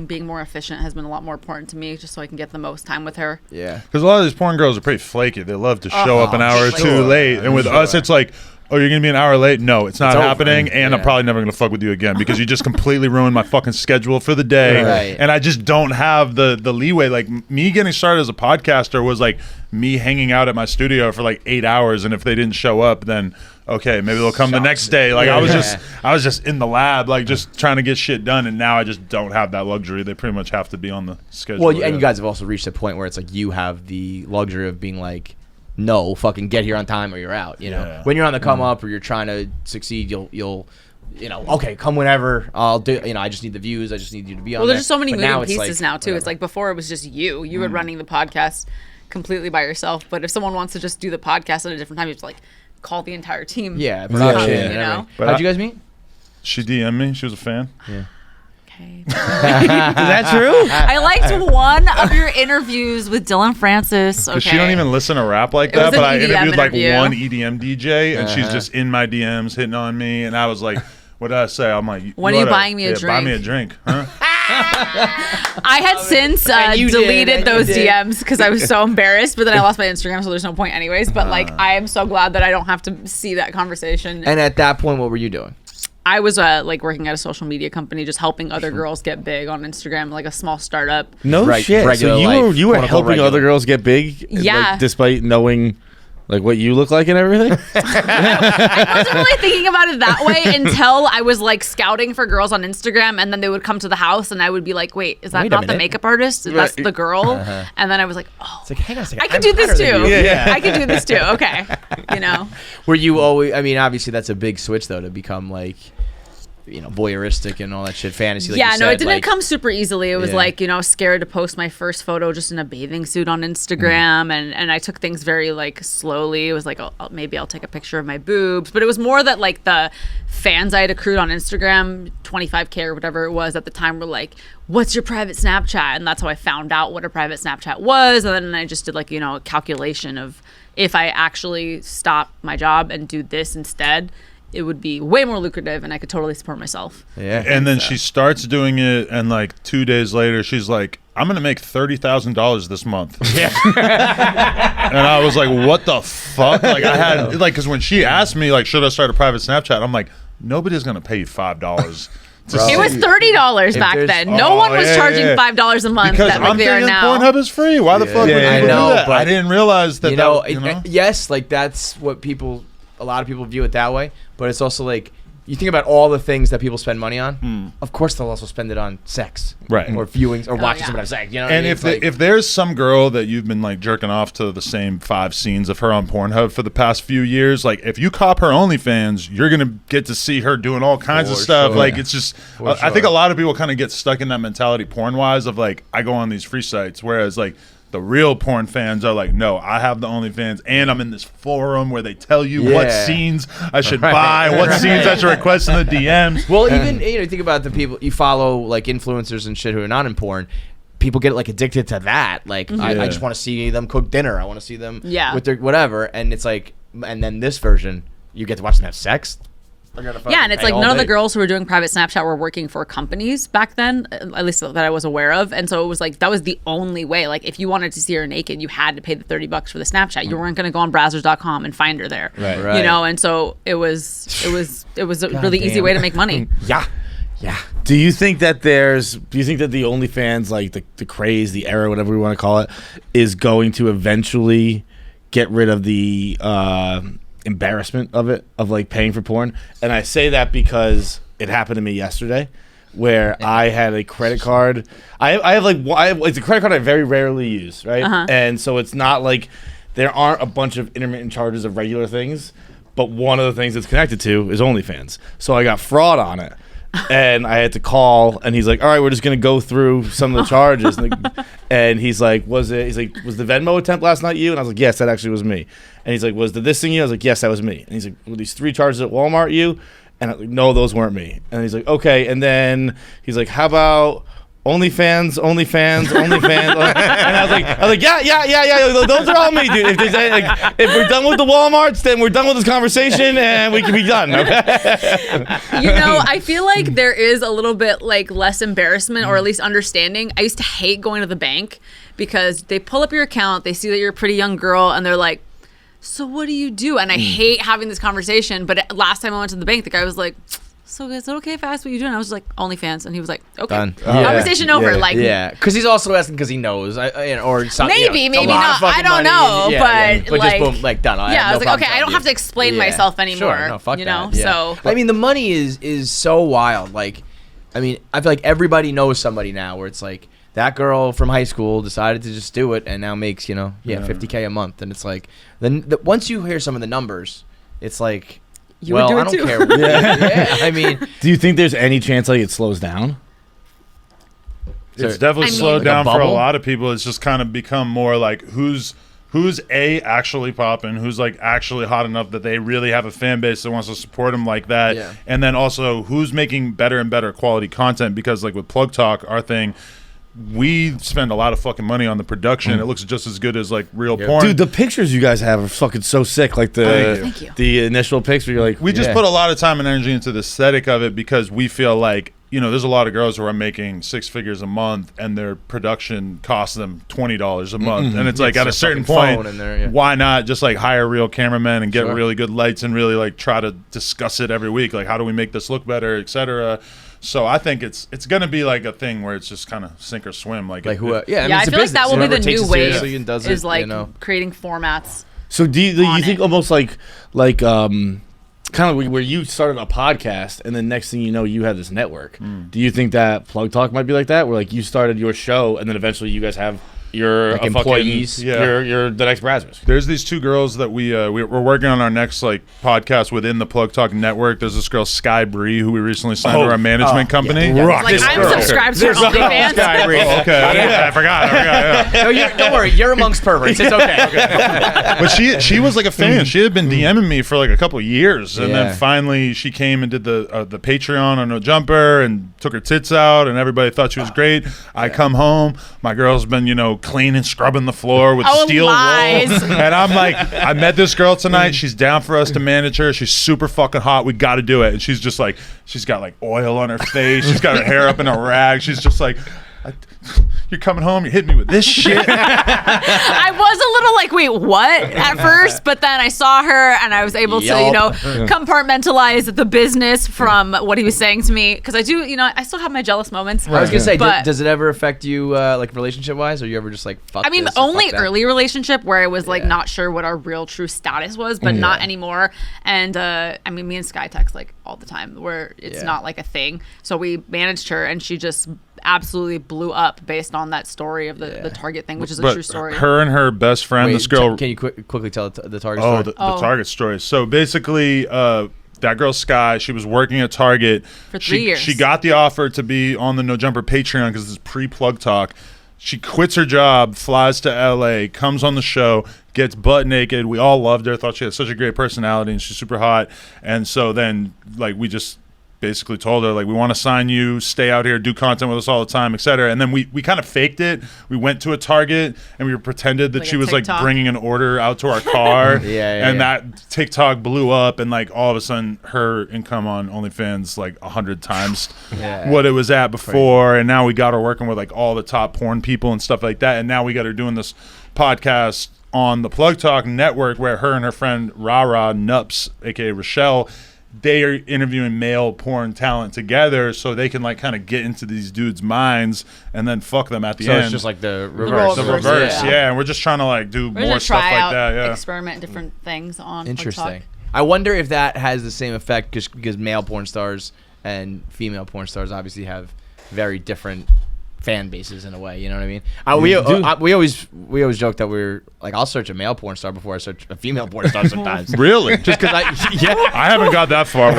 being more efficient has been a lot more important to me, just so I can get the most time with her. Yeah. Because a lot of these porn girls are pretty flaky. They love to show up an hour or sure. two late. And with us, it's like, oh, you're going to be an hour late? No, it's not It's over. happening. And I'm Yeah. probably never going to fuck with you again because you just completely ruined my fucking schedule for the day. Right. And I just don't have the leeway. Like, me getting started as a podcaster was like me hanging out at my studio for like 8 hours. And if they didn't show up, then okay, maybe they'll come the next day. Like, I was just in the lab, like just trying to get shit done. And now I just don't have that luxury. They pretty much have to be on the schedule. Well, and yeah. you guys have also reached a point where it's like you have the luxury of being like, no, fucking get here on time or you're out. You know, Yeah. when you're on the come up or you're trying to succeed, you'll you know, okay, come whenever. I'll do. You know, I just need the views. I just need you to be on. Well, there. there's just so many But moving now it's pieces like, now too. It's whatever. like before it was just you were running the podcast. completely by yourself. But if someone wants to just do the podcast at a different time, you have to like call the entire team. Yeah, production, you know. But How'd you guys meet? She DM'd me. She was a fan. Yeah. Okay. Is that true? I liked one of your interviews with Dylan Francis. Okay. Because she don't even listen to rap like It was that, but I an EDM interviewed like interview. one EDM DJ, and she's just in my DMs hitting on me, and I was like, what did I say? I'm like, When are you buying me a Buy drink? me a drink, huh? I had since And you did, deleted and you those did. DMs because I was so embarrassed, but then I lost my Instagram, so there's no point anyways. But like, I am so glad that I don't have to see that conversation. And at that point, what were you doing? I was like working at a social media company, just helping other girls get big on Instagram, like a small startup. No Right, shit. regular So life, you were quote-unquote helping regular. other girls get big, Yeah. like, despite knowing like what you look like and everything. I wasn't really thinking about it that way until I was like scouting for girls on Instagram, and then they would come to the house, and I would be like, "Wait, is that Wait a not the minute. makeup artist? That's the girl?" And then I was like, "Oh, It's like, hang on a second. I can I'm do this hotter than too. you. Yeah. I can do this too." Okay, you know. Were you always? I mean, obviously, that's a big switch though to become like, you know, voyeuristic and all that shit, fantasy. Like Yeah, you no, said, it didn't like, come super easily. It was Yeah. like, you know, I was scared to post my first photo just in a bathing suit on Instagram, and I took things very like slowly. It was like, maybe I'll take a picture of my boobs, but it was more that like the fans I had accrued on Instagram, 25K or whatever it was at the time, were like, "What's your private Snapchat?" And that's how I found out what a private Snapchat was, and then I just did like, you know, a calculation of if I actually stop my job and do this instead, it would be way more lucrative, and I could totally support myself. Yeah. And then she starts doing it, and like 2 days later, she's like, I'm going to make $30,000 this month. Yeah. And I was like, what the fuck? Like, I had, like, because when she asked me, like, should I start a private Snapchat? I'm like, nobody's going to pay you $5. It was $30 back there's- then. No one was yeah, charging yeah. $5 a month Because that like I'm they are thinking now. Pornhub is free. Why the fuck would Yeah, people I know, do that? but I didn't realize that. you know, that, you know? yes, like that's what a lot of people view it that way, but it's also like, you think about all the things that people spend money on. Of course, they'll also spend it on sex, Right. Or viewings, or watching yeah. someone have sex. You know, what And I mean? if It's like, if there's some girl that you've been like jerking off to the same 5 scenes of her on Pornhub for the past few years, like if you cop her OnlyFans, you're gonna get to see her doing all kinds of For stuff. sure. Like it's just, I think a lot of people kind of get stuck in that mentality porn wise of like I go on these free sites, whereas like the real porn fans are like, no, I have the OnlyFans, and I'm in this forum where they tell you what Yeah. scenes I should buy, what scenes I should request in the DMs. well, even you know, think about the people you follow, like influencers and shit who are not in porn. People get like addicted to that. Like, I Yeah. just want to see them cook dinner. I want to see them Yeah. with their whatever. And it's like, and then this version, you get to watch them have sex. Yeah, and it's like none of the girls who were doing private Snapchat were working for companies back then, at least that I was aware of. And so it was like that was the only way. Like if you wanted to see her naked, you had to pay the $30 for the Snapchat. You weren't going to go on Brazzers.com and find her there. Right. You know, and so it was a really easy damn. way to make money. Yeah. Do you think that the OnlyFans, like the craze, the era, whatever we want to call it, is going to eventually get rid of the embarrassment of it, of like paying for porn? And I say that because it happened to me yesterday, where I had a credit card. It's a credit card I very rarely use, right? And so it's not like there aren't a bunch of intermittent charges of regular things, but one of the things it's connected to is OnlyFans. So I got fraud on it. And I had to call, and he's like, all right, we're just going to go through some of the charges. And he's like, was the Venmo attempt last night you? And I was like, yes, that actually was me. And he's like, was the this thing you? I was like, yes, that was me. And he's like, were these 3 charges at Walmart you? And I was like, no, those weren't me. And he's like, okay. And then he's like, how about OnlyFans. And I was like, yeah, those are all me, dude. If we're done with the Walmarts, then we're done with this conversation, and we can be done. Okay. You know, I feel like there is a little bit like less embarrassment, or at least understanding. I used to hate going to the bank because they pull up your account, they see that you're a pretty young girl, and they're like, so what do you do? And I hate having this conversation. But last time I went to the bank, the guy was like, so is it okay if I ask what you do? And I was like, OnlyFans. And he was like, okay. Done. Conversation over. Yeah. Like, Yeah, because he's also asking because he knows, or something. Maybe not. I don't know, but just like, boom, like done. yeah, I was like, okay, I don't have to explain myself anymore. Sure, no, fuck you know, that. Yeah. so. I mean, the money is so wild. Like, I mean, I feel like everybody knows somebody now where it's like that girl from high school decided to just do it and now makes $50K a month, and it's like then once you hear some of the numbers, it's like. You would do I it don't too. care. Yeah, I mean, Do you think there's any chance like it slows down? It's definitely slowed down for a lot of people. It's just kind of become more like who's actually popping, who's like actually hot enough that they really have a fan base that wants to support them like that, and then also who's making better and better quality content, because like with Plug Talk, our thing, we spend a lot of fucking money on the production. It looks just as good as like real porn. Dude, the pictures you guys have are fucking so sick. Like the initial picture, you're like, we just put a lot of time and energy into the aesthetic of it, because we feel like, you know, there's a lot of girls who are making 6 figures a month and their production costs them $20 a month. And it's like at a certain point, why not just like hire real cameramen and get really good lights and really like try to discuss it every week? Like, how do we make this look better, etc. So I think it's going to be like a thing where it's just kind of sink or swim. Like who? I feel like that will be the new wave. Is like creating formats. So do you think almost like kind of where you started a podcast and then next thing you know you had this network? Do you think that Plug Talk might be like that, where like you started your show and then eventually you guys have your like employees, your the next Brazzers? There's these two girls that we're working on our next like podcast within the Plug Talk network. There's this girl Sky Bree who we recently signed to our management company. Like I'm subscribed to her OnlyFans. Sky Bree. Okay, I forgot. Yeah. No, don't worry, you're amongst perverts. It's okay. But she was like a fan. She had been DMing me for like a couple of years, and then finally she came and did the Patreon on No Jumper and took her tits out, and everybody thought she was great. I come home, my girl's been cleaning, scrubbing the floor with steel wool, and I'm like, I met this girl tonight. She's down for us to manage her. She's super fucking hot. We got to do it. And she's just like, she's got like oil on her face. She's got her hair up in a rag. She's just like, you're coming home, you're hitting me with this shit. I was a little like, wait, what? At first, but then I saw her and I was able to, compartmentalize the business from what he was saying to me. Because I do, I still have my jealous moments. I was going to say, does it ever affect you, like relationship-wise? Or you ever just like, fuck I mean, this only early relationship where I was like not sure what our real true status was, but not anymore. And I mean, me and Sky text like all the time where it's not like a thing. So we managed her and she just absolutely blew up based on that story of the Target thing, which is a true story. Her and her best friend, this girl. Can you quickly tell the Target story? The Target story. So basically, that girl Sky, she was working at Target for 3 years. She got the offer to be on the No Jumper Patreon because this is pre-Plug Talk. She quits her job, flies to LA, comes on the show, gets butt naked. We all loved her, thought she had such a great personality, and she's super hot. And so then, like, we just basically told her, like, we want to sign you, stay out here, do content with us all the time, etc. And then we kind of faked it. We went to a Target and we pretended that like she was TikTok. like bringing an order out to our car. That TikTok blew up, and like all of a sudden her income on OnlyFans like 100 times what it was at before. And now we got her working with like all the top porn people and stuff like that. And now we got her doing this podcast on the Plug Talk network where her and her friend Rara Nups, aka Rochelle, they are interviewing male porn talent together so they can like kind of get into these dudes' minds and then fuck them at the end. So it's just like the reverse. The reverse, and we're just trying to like do more stuff like that. Experiment different things on Interesting. Plug Talk. I wonder if that has the same effect because male porn stars and female porn stars obviously have very different fan bases in a way, you know what I mean? We always joke that we're like, I'll search a male porn star before I search a female porn star sometimes. Really? Just because I haven't got that far. Who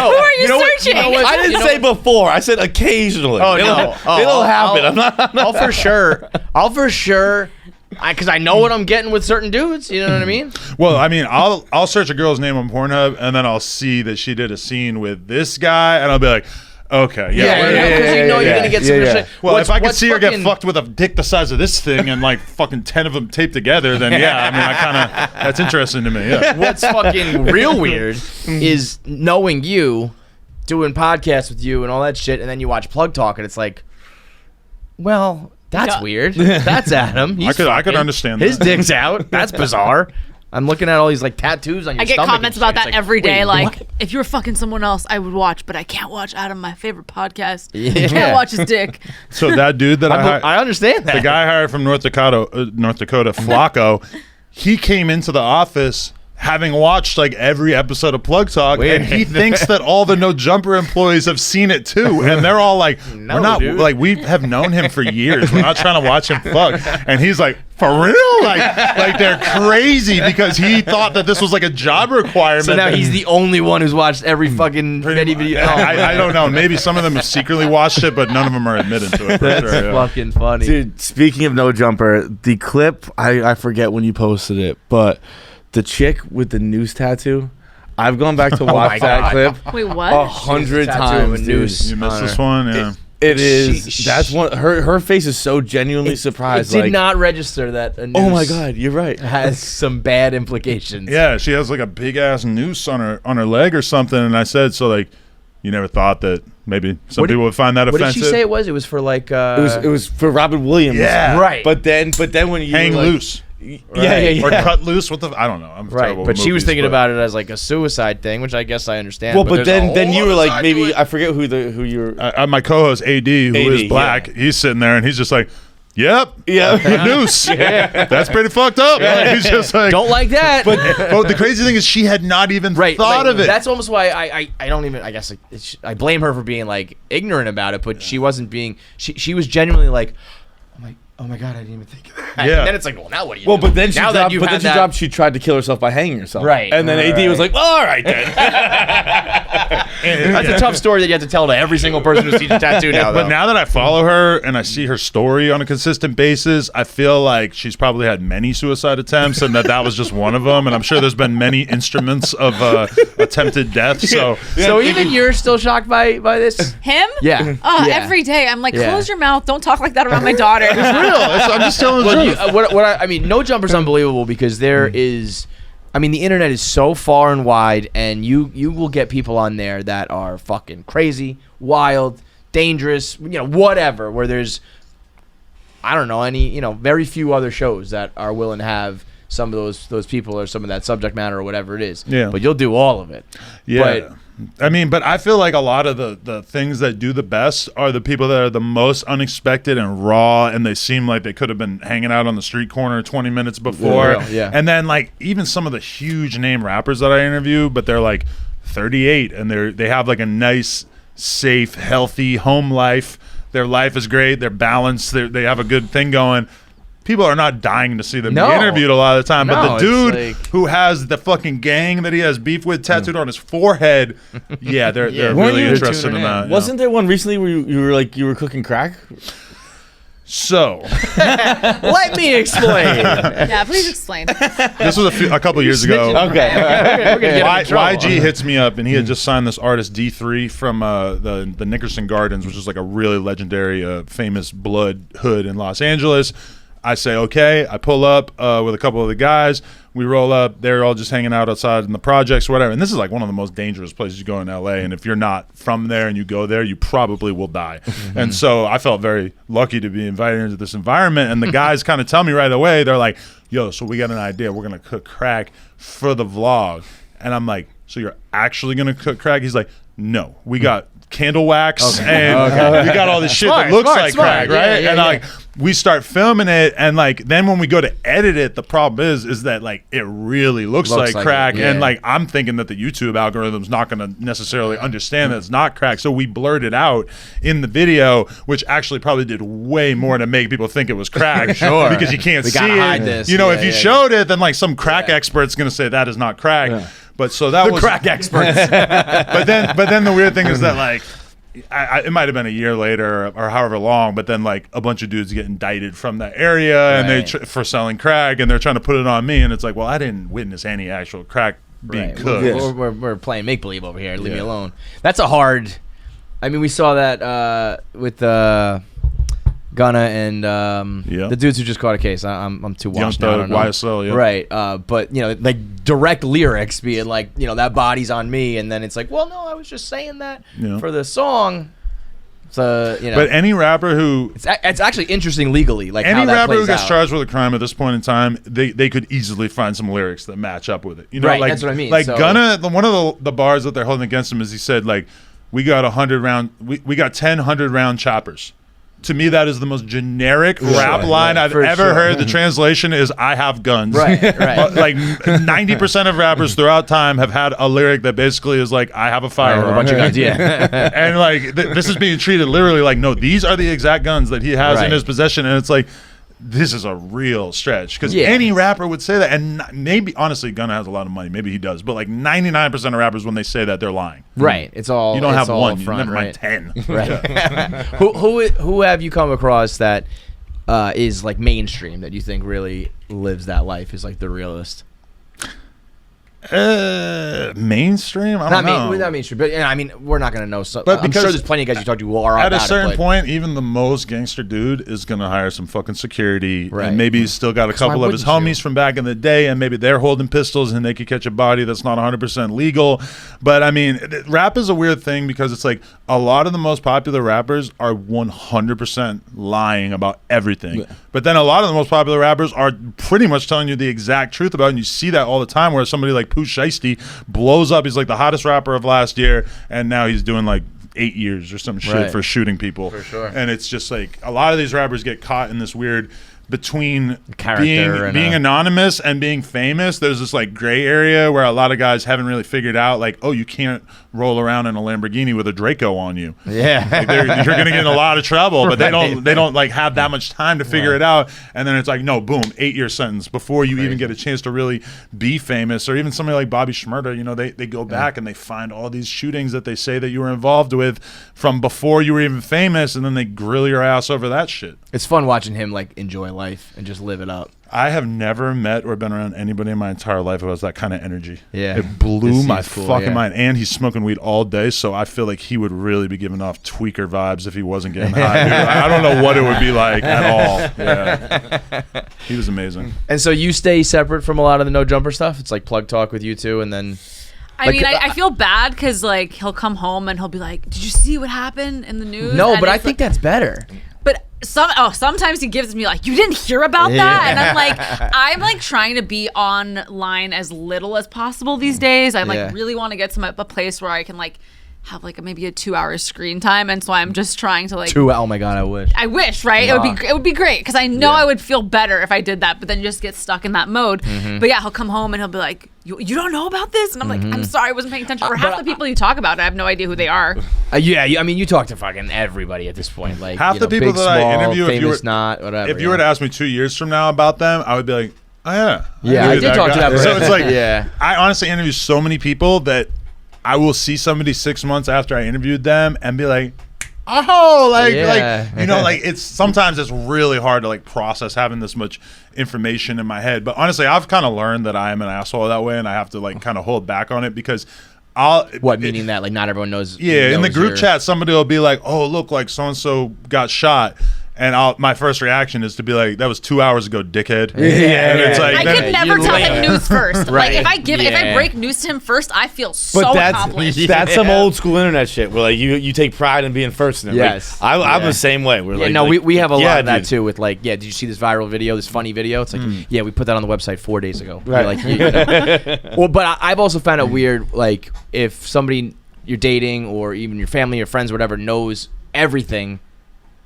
are you searching? I didn't say before. I said occasionally. It'll happen. I'll for sure. Because I know what I'm getting with certain dudes, you know what I mean? Well, I mean, I'll search a girl's name on Pornhub and then I'll see that she did a scene with this guy and I'll be like, okay, because you know you're gonna get some shit. Well, if I could see her get fucked with a dick the size of this thing and like fucking 10 of them taped together, then that's interesting to me. Yeah. What's fucking real weird is knowing you, doing podcasts with you and all that shit, and then you watch Plug Talk and it's like, well, that's weird. That's Adam. I could understand that. His dick's out. That's bizarre. I'm looking at all these like tattoos on your stomach. I get comments about that every day. Like, what? If you were fucking someone else, I would watch, but I can't watch Adam, my favorite podcast. I can't watch his dick. So that dude that I understand that. The guy I hired from North Dakota, Flacco, he came into the office having watched like every episode of Plug Talk, and he thinks that all the No Jumper employees have seen it too, and they're all like, No, "We're not dude. like we have known him for years. We're not trying to watch him fuck." And he's like, "For real?" Like they're crazy because he thought that this was like a job requirement. So now he's the only one who's watched every fucking video. Oh, I don't know. Maybe some of them have secretly watched it, but none of them are admitted to it. For that's sure, yeah. fucking funny. Dude, speaking of No Jumper, the clip, I forget when you posted it, but the chick with the noose tattoo, I've gone back to watch that clip Wait, what? 100 Tattoo times. and Dude. noose. You missed on this her. one, yeah. It is. She- That's one. Her face is so genuinely It surprised. did like, not register that a oh my noose god, you're right. has some bad implications. Yeah, she has like a big ass noose on her leg or something, and I said, so like, you never thought that maybe some What did- people would find that What offensive? did she say it was? It was for like. It was for Robin Williams. Yeah. Right. But then when you Hang were like, loose. Yeah. Or cut loose. What the? I don't know. I'm terrible Right, but with she was movies, thinking but- about it as like a suicide thing, which I guess I understand. Well, but there's a then you whole were other like, side to maybe it. I forget who you were. My co-host AD, who is AD, black, yeah. he's sitting there and he's just like, "Yep, Yeah. noose. That's pretty fucked up." Like, he's just like, Don't like that. But the crazy thing is, she had not even right, thought like, of it. That's almost why I don't even. I guess I blame her for being like ignorant about it, but she wasn't being. She was genuinely like, oh my god, I didn't even think of that. Yeah. And then it's like, well, now what do you Well, do? but then she now that dropped. you've But then had she that- dropped. She tried to kill herself by hanging herself. Right. And then AD was like, well, all right then. That's a tough story that you have to tell to every single person who sees a tattoo now. But Though. now that I follow her and I see her story on a consistent basis, I feel like she's probably had many suicide attempts, and that was just one of them. And I'm sure there's been many instruments of attempted death. So So even you're still shocked by this? Him? Yeah. Oh, Yeah. every day. I'm like, Yeah. close your mouth. Don't talk like that around my daughter. it's real. I'm just telling the Well, truth. I mean, No Jumper's unbelievable because there is, I mean, the internet is so far and wide, and you will get people on there that are fucking crazy, wild, dangerous, whatever. Where there's, I don't know, very few other shows that are willing to have some of those people or some of that subject matter or whatever it is. Yeah. But you'll do all of it. Yeah. But I feel like a lot of the things that do the best are the people that are the most unexpected and raw, and they seem like they could have been hanging out on the street corner 20 minutes before. Yeah. And then like even some of the huge name rappers that I interview, but they're like 38 and they have like a nice, safe, healthy home life. Their life is great. They're balanced. They have a good thing going. People are not dying to see them No. be interviewed a lot of the time, but No, the dude it's like- who has the fucking gang that he has beef with tattooed on his forehead, they're Weren't really you interested tuning in in? that. Wasn't there one recently where you were cooking crack? So Let me explain. Yeah, please explain. this was a couple years ago. Okay. We're gonna get in trouble. YG hits me up and he had just signed this artist D3 from the Nickerson Gardens, which is like a really legendary, famous blood hood in Los Angeles. I say okay. I pull up with a couple of the guys. We roll up. They're all just hanging out outside in the projects, or whatever. And this is like one of the most dangerous places you go in LA. And if you're not from there and you go there, you probably will die. And so I felt very lucky to be invited into this environment. And the guys kind of tell me right away, they're like, "Yo, so we got an idea. We're gonna cook crack for the vlog." And I'm like, "So you're actually gonna cook crack?" He's like, "No, we got candle wax and we got all this shit that looks like crack, right?" Yeah, and like we start filming it, and like then when we go to edit it, the problem is that like it really looks like crack, it, yeah. and like I'm thinking that the YouTube algorithm's not going to necessarily understand that it's not crack, so we blurred it out in the video, which actually probably did way more to make people think it was crack. Sure. Because you can't We see gotta it. hide this. You know, Yeah, if you yeah, showed it, then like some crack expert's going to say that is not crack. Yeah. But so that was Crack experts. but then the weird thing is that like it might have been a year later or however long, but then like a bunch of dudes get indicted from that area and they for selling crack, and they're trying to put it on me, and it's like, well, I didn't witness any actual crack being Right. cooked. Yeah. We're playing make believe over here. Leave me Yeah. alone. That's a hard. I mean, we saw that with Gunna and the dudes who just caught a case. I'm too Young washed now. I don't Thug, know. YSL, yeah. Right. But like direct lyrics being like, that body's on me, and then it's like, well, no, I was just saying that Yeah. for the song. So But any rapper who it's actually interesting legally, like how any that rapper who plays gets out. charged with a crime at this point in time, they could easily find some lyrics that match up with it. You know, Right, like that's what I mean. Like So- Gunna, one of the bars that they're holding against him is he said like, we got 100 round, we got 10 100 round choppers. to me, that is the most generic rap line I've for ever sure. heard. The translation is "I have guns." Right. Like 90% of rappers throughout time have had a lyric that basically is like, "I have a I have firearm." a bunch of guns. Yeah. And like this is being treated literally like, no, these are the exact guns that he has in Right. his possession, and it's like, this is a real stretch because Yeah. any rapper would say that, and maybe honestly, Gunna has a lot of money, maybe he does, but like 99% of rappers when they say that, they're lying. Right. It's all. You don't it's have all one, front, you never right? mind 10. Right. Who have you come across that is like mainstream that you think really lives that life, is like the realist? Mainstream? I don't know. Not mainstream, but I mean, we're not gonna know. So, But I'm because sure there's plenty of guys you talk to who are At about a certain it, but- point, even the most gangster dude is going to hire some fucking security. Right. And maybe he's still got a couple why of his wouldn't you? homies from back in the day, and maybe they're holding pistols and they could catch a body that's not 100% legal. But I mean, rap is a weird thing because it's like a lot of the most popular rappers are 100% lying about everything. But then a lot of the most popular rappers are pretty much telling you the exact truth about it. And you see that all the time where somebody like Pooh Shiesty blows up. He's like the hottest rapper of last year, and now he's doing like 8 years or some shit Right. for shooting people. For sure. And it's just like a lot of these rappers get caught in this weird between Character and being anonymous and being famous. There's this like gray area where a lot of guys haven't really figured out like, oh, you can't roll around in a Lamborghini with a Draco on you. Yeah. Like you're gonna get in a lot of trouble, but Right. they don't like have that much time to figure it out. And then it's like, no, boom, 8-year sentence before you even get a chance to really be famous. Or even somebody like Bobby Shmurda, you know, they go back and they find all these shootings that they say that you were involved with from before you were even famous, and then they grill your ass over that shit. It's fun watching him like enjoy life and just live it up. I have never met or been around anybody in my entire life who has that kind of energy. Yeah. It blew It my seems cool, fucking yeah. mind. And he's smoking weed all day, so I feel like he would really be giving off tweaker vibes if he wasn't getting high. Dude, I don't know what it would be like at all. Yeah. He was amazing. And so you stay separate from a lot of the No Jumper stuff? It's like plug talk with you two, and then... I Like, mean, I feel bad because like he'll come home and he'll be like, "Did you see what happened in the news?" No, And but I it's think like, that's better. But sometimes he gives me like, "You didn't hear about that," and I'm like trying to be online as little as possible these days. I like Yeah. really want to get to a place where I can like have like maybe a 2-hour screen time, and so I'm just trying to like. Oh my God, I wish. I wish, right? Nah. It would be great because I know Yeah. I would feel better if I did that, but then you just get stuck in that mode. Mm-hmm. But yeah, he'll come home and he'll be like, "You don't know about this?" And I'm like, "I'm sorry, I wasn't paying attention." For half the people you talk about, I have no idea who they are. Yeah, I mean, you talk to fucking everybody at this point. Like Half you the know, people big, that I small, interview, if you famous, were- not whatever. If you were to ask me 2 years from now about them, I would be like, oh yeah. Yeah, I knew did talk to guy. that So person. it's like, Yeah. I honestly interview so many people that I will see somebody 6 months after I interviewed them and be like, oh, like you know, like it's sometimes it's really hard to like process having this much information in my head. But honestly, I've kind of learned that I am an asshole that way, and I have to like kind of hold back on it because meaning that like not everyone knows? Yeah, in the knows group your- chat, somebody will be like, "Oh, look, like so and so got shot," and my first reaction is to be like, "That was 2 hours ago, dickhead." Yeah, and it's like, I then- could never you're tell lame. him news first. Right. Like if I Yeah. break news to him first, I feel so But accomplished. that's some Yeah. old school internet shit where like you take pride in being first in it. Yes. Like, I'm Yeah. the same way. We're Yeah, like, no, we have a lot of that dude. too. With like, yeah, did you see this viral video, this funny video? It's like, yeah, we put that on the website 4 days ago. Right. You're like, you know. Well, but I've also found it weird, like if somebody you're dating or even your family or friends or whatever knows everything,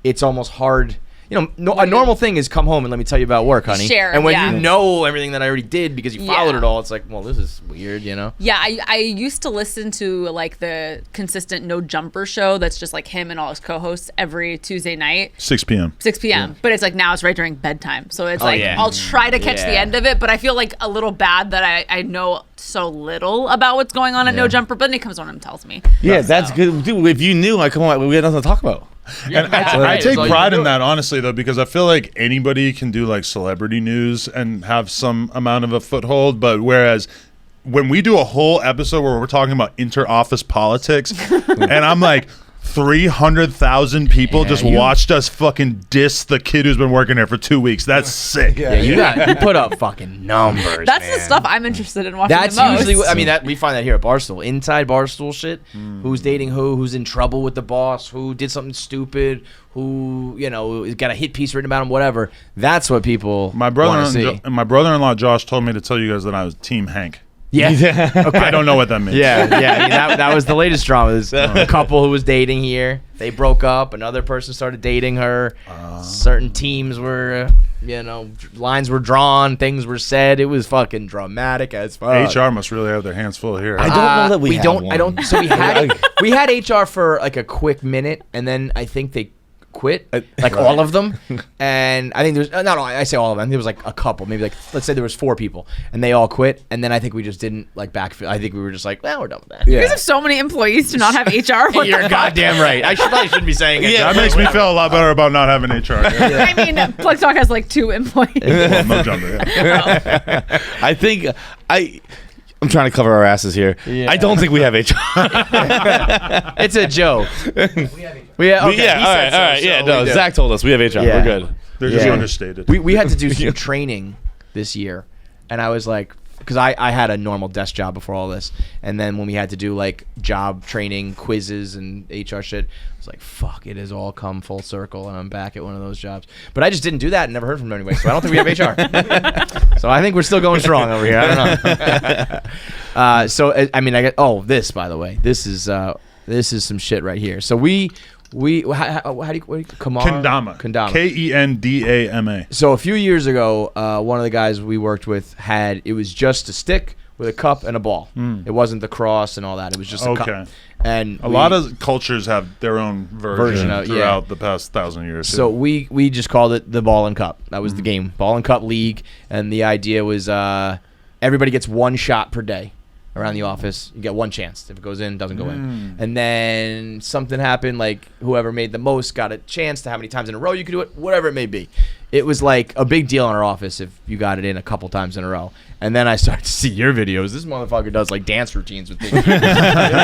it's almost hard. You know, a normal thing is come home and let me tell you about work, honey. Share, and when yeah. you know everything that I already did because you followed Yeah. it all, it's like, well, this is weird, you know? Yeah, I used to listen to like the consistent No Jumper show that's just like him and all his co-hosts every Tuesday night, 6 p.m. 6 p.m. But it's like now it's right during bedtime. So it's like yeah. I'll try to catch the Yeah. end of it, but I feel like a little bad that I know so little about what's going on at No Jumper, but then he comes on and tells me. Yeah, that's So- good. Dude, if you knew, like, come on, we had nothing to talk about. And I right. take That's all you pride can in do. that, honestly, though, because I feel like anybody can do like celebrity news and have some amount of a foothold. But whereas when we do a whole episode where we're talking about inter-office politics, and I'm like, 300,000 people just watched us fucking diss the kid who's been working there for 2 weeks. That's sick. Yeah, you put up fucking numbers. That's man. the stuff I'm interested in watching That's the most. usually, I mean, that we find that here at Barstool. Inside Barstool shit. Who's dating who's in trouble with the boss, who did something stupid, who, you know, got a hit piece written about him, whatever. That's what people My want to see. brother-in-law Josh told me to tell you guys that I was Team Hank. Yeah. Okay. I don't know what that means. Yeah. I mean, that was the latest drama. There's a couple who was dating here. They broke up. Another person started dating her. Certain teams were, lines were drawn. Things were said. It was fucking dramatic as fuck. HR must really have their hands full here. I don't know that we have don't. one. I don't. So we had HR for like a quick minute, and then I think they quit, like all of them. And I think there's not all, I say all of them. There was like a couple, maybe like let's say there was 4 people, and they all quit. And then I think we just didn't like backfill. I think we were just like, well, we're done with that. You guys have so many employees to not have HR. What You're the fuck? goddamn right. I probably shouldn't be saying it. That makes me feel a lot better about not having HR. I mean, Plug Talk has like 2 employees. Well, no jumper. Yeah. I think I'm trying to cover our asses here. Yeah. I don't think we have HR. It's a joke. We have okay. All right. Yeah, no. we do. Zach told us we have HR. Yeah. We're good. They're just Yeah. understated. We had to do some training this year, and I was like, because I had a normal desk job before all this, and then when we had to do like job training, quizzes, and HR shit, I was like, fuck, it has all come full circle, and I'm back at one of those jobs. But I just didn't do that and never heard from them anyway, so I don't think we have HR. So I think we're still going strong over here. I don't know. So I mean, I get this, by the way, this is some shit right here. So we how do you Kendama. Kendama. So a few years ago, one of the guys we worked with it was just a stick with a cup and a ball. It wasn't the cross and all that. It was just a cup. And a lot of cultures have their own version of, throughout the past 1,000 years. So we just called it the ball and cup. That was the game, ball and cup league. And the idea was everybody gets 1 shot per day. Around the office, you get 1 chance. If it goes in, it doesn't go in. And then something happened, like whoever made the most got a chance to how many times in a row you could do it, whatever it may be. It was like a big deal in our office if you got it in a couple times in a row. And then I started to see your videos. This motherfucker does like dance routines with things. He's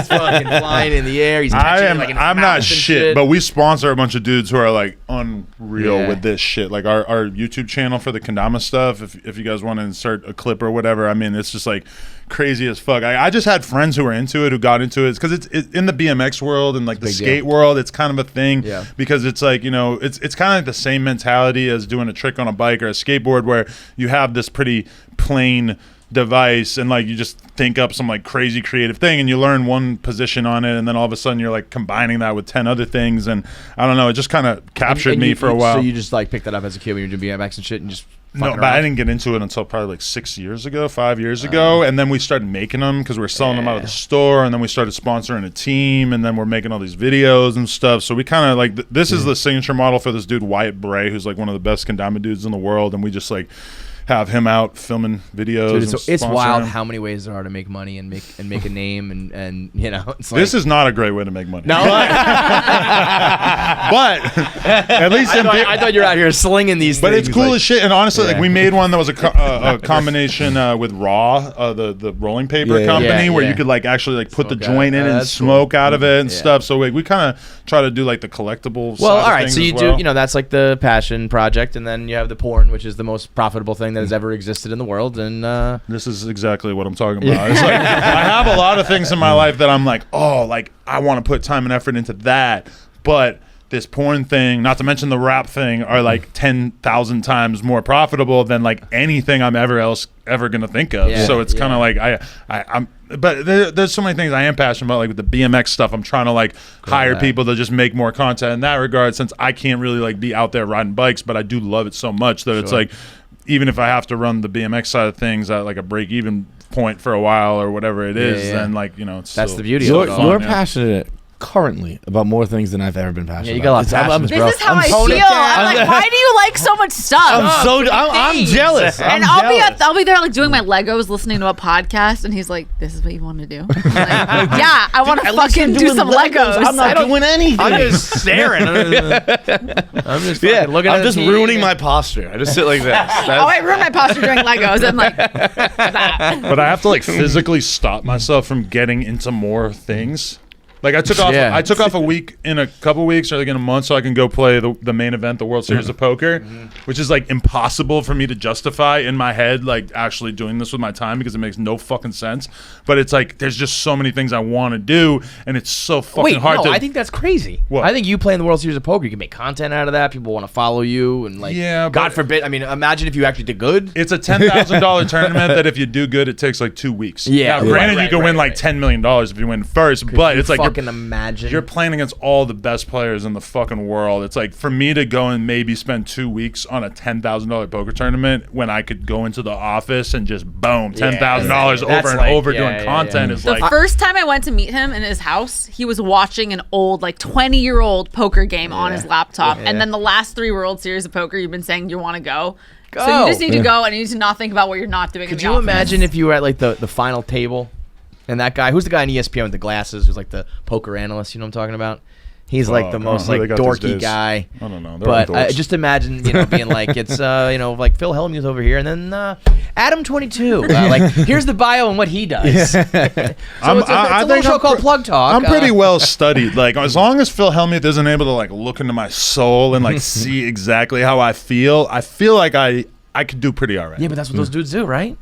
fucking flying in the air. He's catching like in his I'm mouth not and shit, but we sponsor a bunch of dudes who are like unreal with this shit. Like our YouTube channel for the Kendama stuff. If you guys want to insert a clip or whatever, I mean, it's just like crazy as fuck. I just had friends who were into it, who got into it because it's in the BMX world and like the skate world. It's kind of a thing because it's like it's kind of like the same mentality as doing a trick on a bike or a skateboard where you have this pretty plain device and like you just think up some like crazy creative thing and you learn one position on it and then all of a sudden you're like combining that with 10 other things and I don't know, it just kind of captured me for a while. So you just like picked that up as a kid when you were doing BMX and shit and just No, but I didn't get into it until probably like 5 years ago, and then we started making them because we were selling them out of the store, and then we started sponsoring a team, and then we're making all these videos and stuff. So we kind of like this is the signature model for this dude Wyatt Bray, who's like one of the best kendama dudes in the world, and we just like have him out filming videos. Dude, and it's wild him. how many ways there are to make money and make a name and it's like, this is not a great way to make money. No, but at least I thought you were out here slinging these but things. It's cool like, as shit. And honestly, like we made one that was a combination with Raw, the rolling paper company, where you could like actually like put the joint in and smoke out of it and stuff. So we kind of try to do like the collectible. Well, side all right. of So things you as well. do, that's like the passion project, and then you have the porn, which is the most profitable thing that has ever existed in the world. And this is exactly what I'm talking about. It's like I have a lot of things in my life that I'm like, oh, like I want to put time and effort into that, but this porn thing, not to mention the rap thing, are like 10,000 times more profitable than like anything I'm ever gonna think of. So it's kind of like I'm. But there's so many things I am passionate about, like with the BMX stuff. I'm trying to like hire people to just make more content in that regard, since I can't really like be out there riding bikes, but I do love it so much that it's like, even if I have to run the BMX side of things at like a break-even point for a while or whatever it is, then like it's that's still, the beauty You're, of it all. you're passionate currently about more things than I've ever been passionate Yeah, you got a lot of about. passions, This bro. is how I so feel. I'm like, why do you like so much stuff? I'm jealous. And I'll be there like doing my Legos, listening to a podcast, and he's like, "This is what you want to do?" I'm like, yeah, I want to fucking do some Legos. I'm not doing anything. I'm just staring. I'm just fucking looking at I'm just the TV. ruining my posture. I just sit like this. Oh, I ruined my posture doing Legos. I'm like, But I have to like physically stop myself from getting into more things Like I took off a week in a couple weeks or like in a month so I can go play the main event, the World Series of Poker, which is like impossible for me to justify in my head, like actually doing this with my time because it makes no fucking sense. But it's like there's just so many things I want to do, and it's so fucking hard to. I think that's crazy. What? I think you playing the World Series of Poker, you can make content out of that. People want to follow you, and like, God forbid. I mean, imagine if you actually did good. It's a $10,000 tournament that if you do good, it takes like 2 weeks. Yeah, now, granted, you can win like $10 million if you win first, but it's like fucking imagine you're playing against all the best players in the fucking world. It's like for me to go and maybe spend 2 weeks on a $10,000 poker tournament when I could go into the office and just boom, $10,000 over and over doing content is like. The first time I went to meet him in his house, he was watching an old, like 20-year-old poker game on his laptop, and then the last 3 World Series of Poker, you've been saying you want to go. So you just need to go, and you need to not think about what you're not doing. Could you imagine if you were at like the final table? And that guy, who's the guy on ESPN with the glasses, who's like the poker analyst, you know what I'm talking about? He's like the most like dorky guy. I don't know. But just imagine, being like, it's, like Phil Hellmuth over here, and then Adam22. Like, here's the bio and what he does. So it's a little show called Plug Talk. I'm pretty well studied. Like, as long as Phil Hellmuth isn't able to like look into my soul and like see exactly how I feel like I could do pretty all right. Yeah, but that's what those dudes do, right?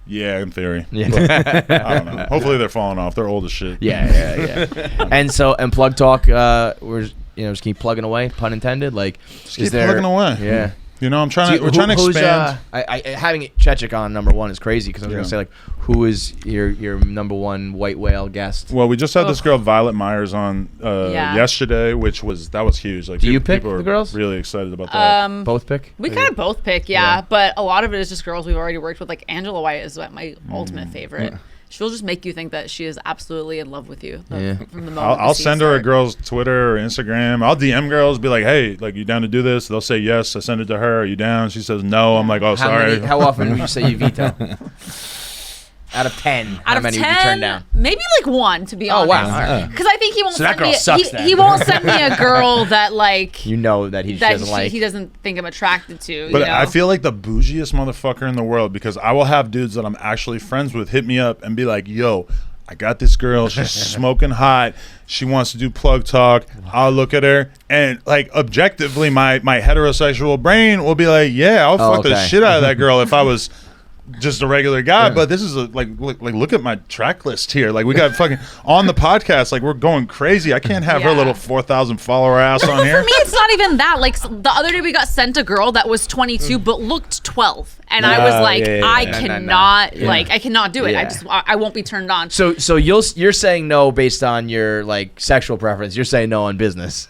Yeah, in theory. Yeah. But, I don't know. Hopefully they're falling off. They're old as shit. Yeah. And Plug Talk, we're just keep plugging away, pun intended. Like, just keep plugging away. Yeah. We're trying to expand. Having Chechik on number one is crazy because I was gonna say like, who is your number one white whale guest? Well, we just had this girl Violet Myers on yesterday, that was huge. Like, do you pick people the girls? Really excited about that. Both pick. We kind of both pick, but a lot of it is just girls we've already worked with. Like Angela White is my ultimate favorite. She'll just make you think that she is absolutely in love with you. From the moment I'll send her a girl's Twitter or Instagram. I'll DM girls, be like, hey, like, you down to do this? They'll say yes. I send it to her. Are you down? She says no. I'm like, oh, sorry. How often would you say you veto? Out of 10, how many would you turn down? Maybe like 1, to be honest. Oh wow! Because I think he won't. So that girl sucks. He won't send me a girl that like that he doesn't like. He doesn't think I'm attracted to. But I feel like the bougiest motherfucker in the world because I will have dudes that I'm actually friends with hit me up and be like, yo, I got this girl. She's smoking hot. She wants to do Plug Talk. I'll look at her and like objectively, my heterosexual brain will be like, yeah, I'll fuck the shit out of that girl if I was just a regular guy. But this is look at my track list here. Like, we got fucking on the podcast, like, we're going crazy. I can't have her little 4,000 follower ass on here. For me, it's not even that. Like, the other day we got sent a girl that was 22 but looked 12, and I was like, I cannot do it. I won't be turned on. So you're saying no based on your like sexual preference. You're saying no on business.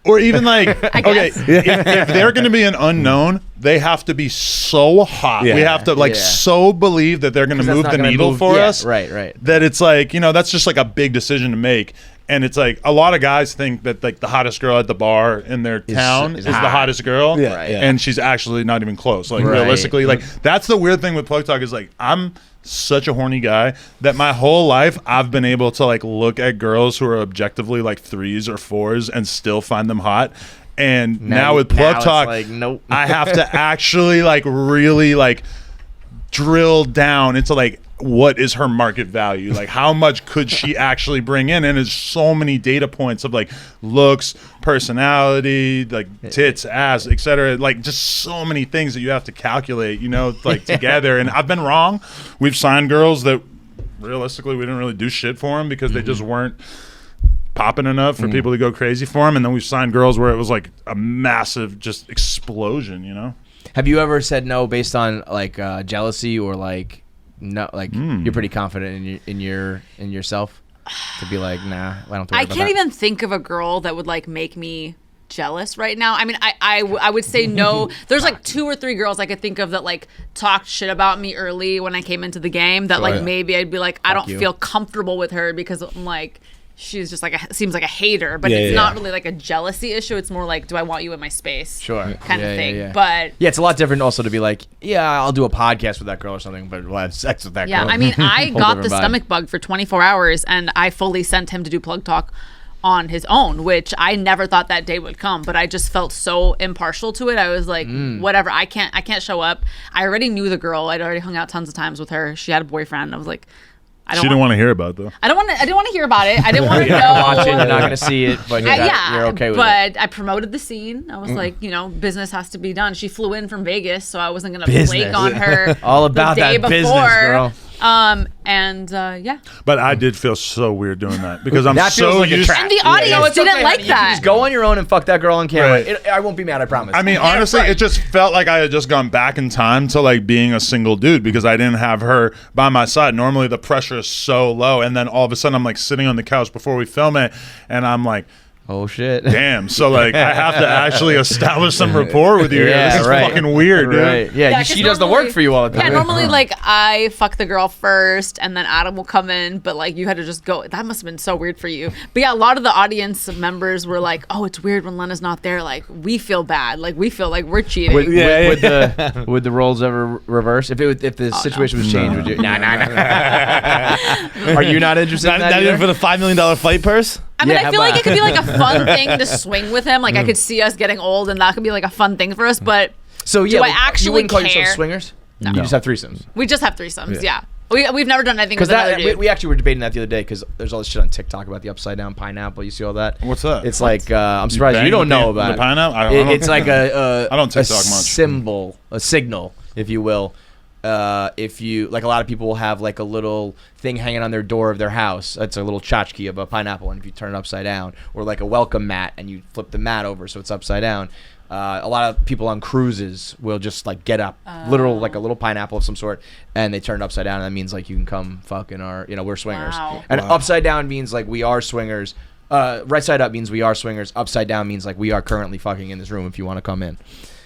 Or even like, okay, if they're going to be an unknown, they have to be so hot. We have to so believe that they're going to move the needle for us. Right. That it's like, that's just like a big decision to make. And it's like a lot of guys think that like the hottest girl at the bar in their town is the hottest girl. And she's actually not even close. Like realistically, like that's the weird thing with Plug Talk is like I'm such a horny guy that my whole life I've been able to like look at girls who are objectively like 3s or 4s and still find them hot. And now with Plug Talk, like, nope. I have to actually like really like drill down into like what is her market value, like how much could she actually bring in, and there's so many data points of like looks, personality, like tits, ass, etc., like just so many things that you have to calculate, like together. And I've been wrong. We've signed girls that realistically we didn't really do shit for them because they just weren't popping enough for people to go crazy for them, and then we've signed girls where it was like a massive just explosion. Have you ever said no based on like jealousy or like no, like you're pretty confident in yourself to be like, nah, I don't. I can't even think of a girl that would like make me jealous right now. I mean, I would say no. There's like 2 or 3 girls I could think of that like talked shit about me early when I came into the game that like maybe I'd be like, I don't feel comfortable with her because I'm like, she's just like seems like a hater, but it's not really like a jealousy issue. It's more like, do I want you in my space? Sure. Kind of thing. But it's a lot different also to be like, I'll do a podcast with that girl or something, but we'll have sex with that girl. Yeah, I mean, I got the stomach bug for 24 hours and I fully sent him to do Plug Talk on his own, which I never thought that day would come, but I just felt so impartial to it. I was like, whatever, I can't show up. I already knew the girl. I'd already hung out tons of times with her. She had a boyfriend. I was like, She didn't want to hear about it, though. I didn't want to hear about it. I didn't want to know. Watch it. You're not gonna see it, but you're okay with it. But I promoted the scene. I was like, business has to be done. She flew in from Vegas, so I wasn't gonna flake on her. All about the day that before. business, girl. But I did feel so weird doing that because I'm That feels so like a used. trap. And the audience didn't like You that. can just go on your own and fuck that girl on camera. Right. I won't be mad. I promise. I mean, honestly, it just felt like I had just gone back in time to like being a single dude because I didn't have her by my side. Normally, the pressure is so low, and then all of a sudden, I'm like sitting on the couch before we film it, and I'm like, oh shit. damn. So like, I have to actually establish some rapport with you. Yeah, this is right. fucking weird, dude. Right. Yeah, 'cause she does the work normally- for you all the time. Yeah, normally like I fuck the girl first and then Adam will come in, but like you had to just go. That must have been so weird for you. But yeah, a lot of the audience members were like, "Oh, it's weird when Lena's not there. Like we feel bad. Like we feel like we're cheating." Would the roles ever reverse if the situation was changed? Would you? Nah. Are you not interested in that Not even either? for the $5 million fight purse. I mean, Yeah, I feel how like about- it could be like a fun thing to swing with him. Like I could see us getting old, and that could be like a fun thing for us. But So yeah, do I you actually wouldn't call care? yourself swingers? No. You just have threesomes. We just have threesomes. Yeah. We've never done anything Because with another that dude. we actually were debating that the other day because there's all this shit on TikTok about the upside down pineapple. You see all that? What's that? It's like I'm surprised you bang don't know the about it. pineapple? I don't It's like a I don't TikTok a much. symbol, a signal, if you will. If you like, a lot of people will have like a little thing hanging on their door of their house. That's a little tchotchke of a pineapple, and if you turn it upside down, or like a welcome mat, and you flip the mat over so it's upside down. A lot of people on cruises will just like get up, literal like a little pineapple of some sort, and they turn it upside down, and that means like you can come fucking we're swingers. Wow. And upside down means like we are swingers. Right side up means we are swingers. Upside down means like we are currently fucking in this room if you want to come in.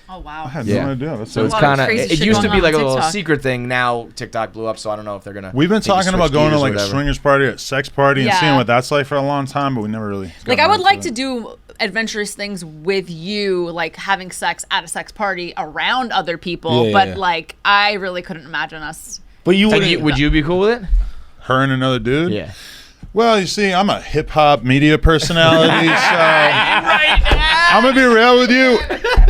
Oh wow. I had Yeah. no idea. That's So A it's lot of kind of, crazy it shit used to going be on like a on little TikTok. secret thing. Now TikTok blew up, so I don't know if they're gonna. We've been maybe talking about switch going to gears or like whatever. swingers party, a sex party, and Yeah. seeing what that's like for a long time, but we never really. Like got I would around like to it. do adventurous things with you, like having sex at a sex party around other people, Yeah, but yeah. like I really couldn't imagine us. But you Would you be cool with it? Her and another dude. Yeah. Well, you see, I'm a hip hop media personality, so I'm gonna be real with you.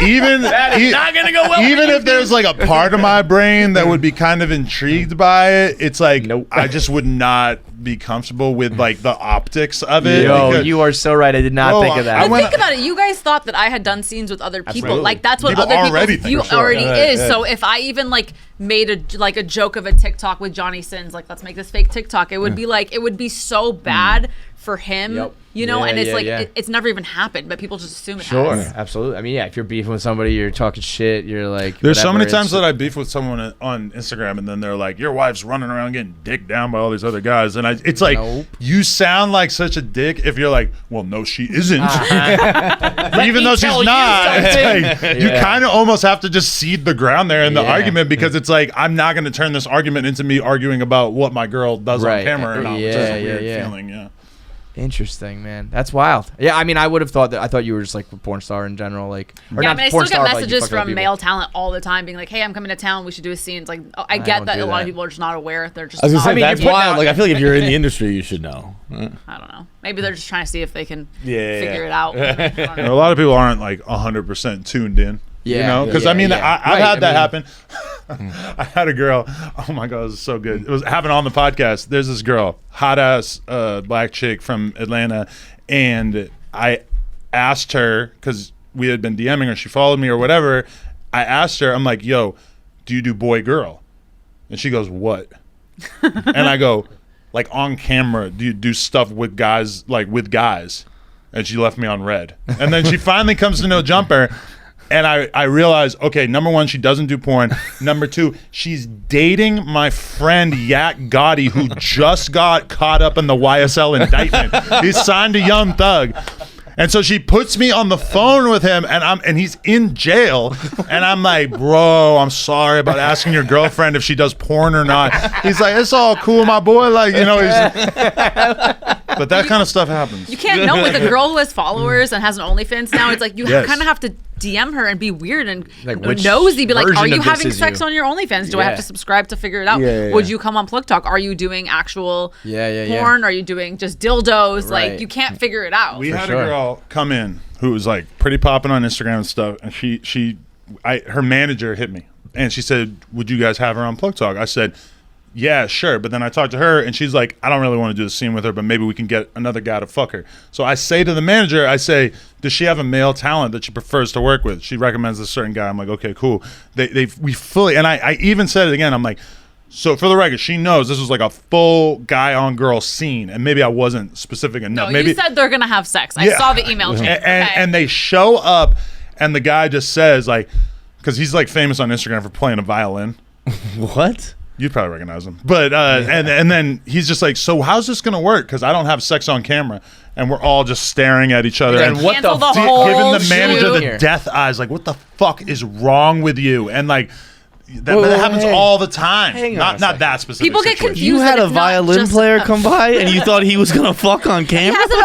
Even not gonna go well. even if there's like a part of my brain that would be kind of intrigued by it, it's like Nope. I just would not be comfortable with like the optics of it. Yo, because- you are so right. I did not Bro, think of that. I But went- think about it. You guys thought that I had done scenes with other people. Absolutely. Like that's what People other already people's think view for sure. already Right, is. right. So if I even like made a joke of a TikTok with Johnny Sins, like let's make this fake TikTok, it would be like it would be so bad for him, Yep. you know. Yeah, and it's yeah, like yeah. it's never even happened, but people just assume it Sure, has. absolutely. I mean, yeah, if you're beefing with somebody, you're talking shit, you're like. There's so whatever, many times it's- that I beef with someone on Instagram, and then they're like, "Your wife's running around getting dicked down by all these other guys," and it's like, Nope. you sound like such a dick if you're like, "Well, no, she isn't," even though tell she's you not. It's something. like, you Yeah. kind of almost have to just cede the ground there in the Yeah. argument because it's like I'm not going to turn this argument into me arguing about what my girl does on Right. camera or not, which is Yeah, a weird yeah. feeling. Yeah. Interesting, man. That's wild. Yeah, I mean, I would have thought that. I thought you were just like a porn star in general, like. Or Yeah, I not mean, I porn still get star, but, like, you messages fuck other from people. male talent all the time being like, hey, I'm coming to town. We should do a scene. It's like, I get don't that do a lot of that. people are just not aware. They're just I was gonna not, say mean, that's you're putting wild. out- Like I feel like if you're in the industry, you should know. I don't know. Maybe they're just trying to see if they can Yeah, figure yeah. it out. I don't You know, know. a lot of people aren't like 100% tuned in. You Yeah, know, because yeah, I mean, yeah. I've Right, had that I mean- happen. I had a girl. Oh my god, it was so good. It was happening on the podcast. There's this girl, hot ass black chick from Atlanta, and I asked her because we had been DMing her. She followed me or whatever. I asked her. I'm like, "Yo, do you do boy girl?" And she goes, "What?" And I go, "Like on camera, do you do stuff with guys? Like with guys?" And she left me on red. And then she finally comes to No Jumper. And I realized, okay, number one, she doesn't do porn. Number two, she's dating my friend Yak Gotti, who just got caught up in the YSL indictment. He's signed to Young Thug. And so she puts me on the phone with him, and he's in jail. And I'm like, bro, I'm sorry about asking your girlfriend if she does porn or not. He's like, it's all cool, my boy. Like, you know, but that kind of stuff happens. You can't know with a girl who has followers and has an OnlyFans now. It's like you Yes. kind of have to DM her and be weird and Like, which nosy. Be like, version are you of this having is sex you? on your OnlyFans? Do I have Yeah. to subscribe to figure it out? Yeah, yeah, Would yeah. you come on Plug Talk? Are you doing actual Yeah. porn? Are you doing just dildos? Right. Like you can't figure it out. We had sure. a girl come in who was like pretty popping on Instagram and stuff, and her manager hit me and she said, "Would you guys have her on Plug Talk?" I said, yeah, sure. But then I talked to her, and she's like, I don't really want to do the scene with her, but maybe we can get another guy to fuck her. So I say to the manager, I say, does she have a male talent that she prefers to work with? She recommends a certain guy. I'm like, okay, cool. We fully, and I even said it again. I'm like, so for the record, she knows this was like a full guy-on-girl scene, and maybe I wasn't specific enough. No, maybe you said they're gonna have sex. I saw the email chain. And they show up, and the guy just says, like, because he's like famous on Instagram for playing a violin. What? You'd probably recognize him. But and then he's just like, so how's this gonna work? Because I don't have sex on camera, and we're all just staring at each other. And what the Cancel fuck? whole Giving the manager shoot. the death eyes, like, what the fuck is wrong with you? And like, that happens all the time. Hang on Not a second. that specific. People get situation. confused. You had that a it's not violin just player a- come by, and you thought he was gonna fuck on He camera? has an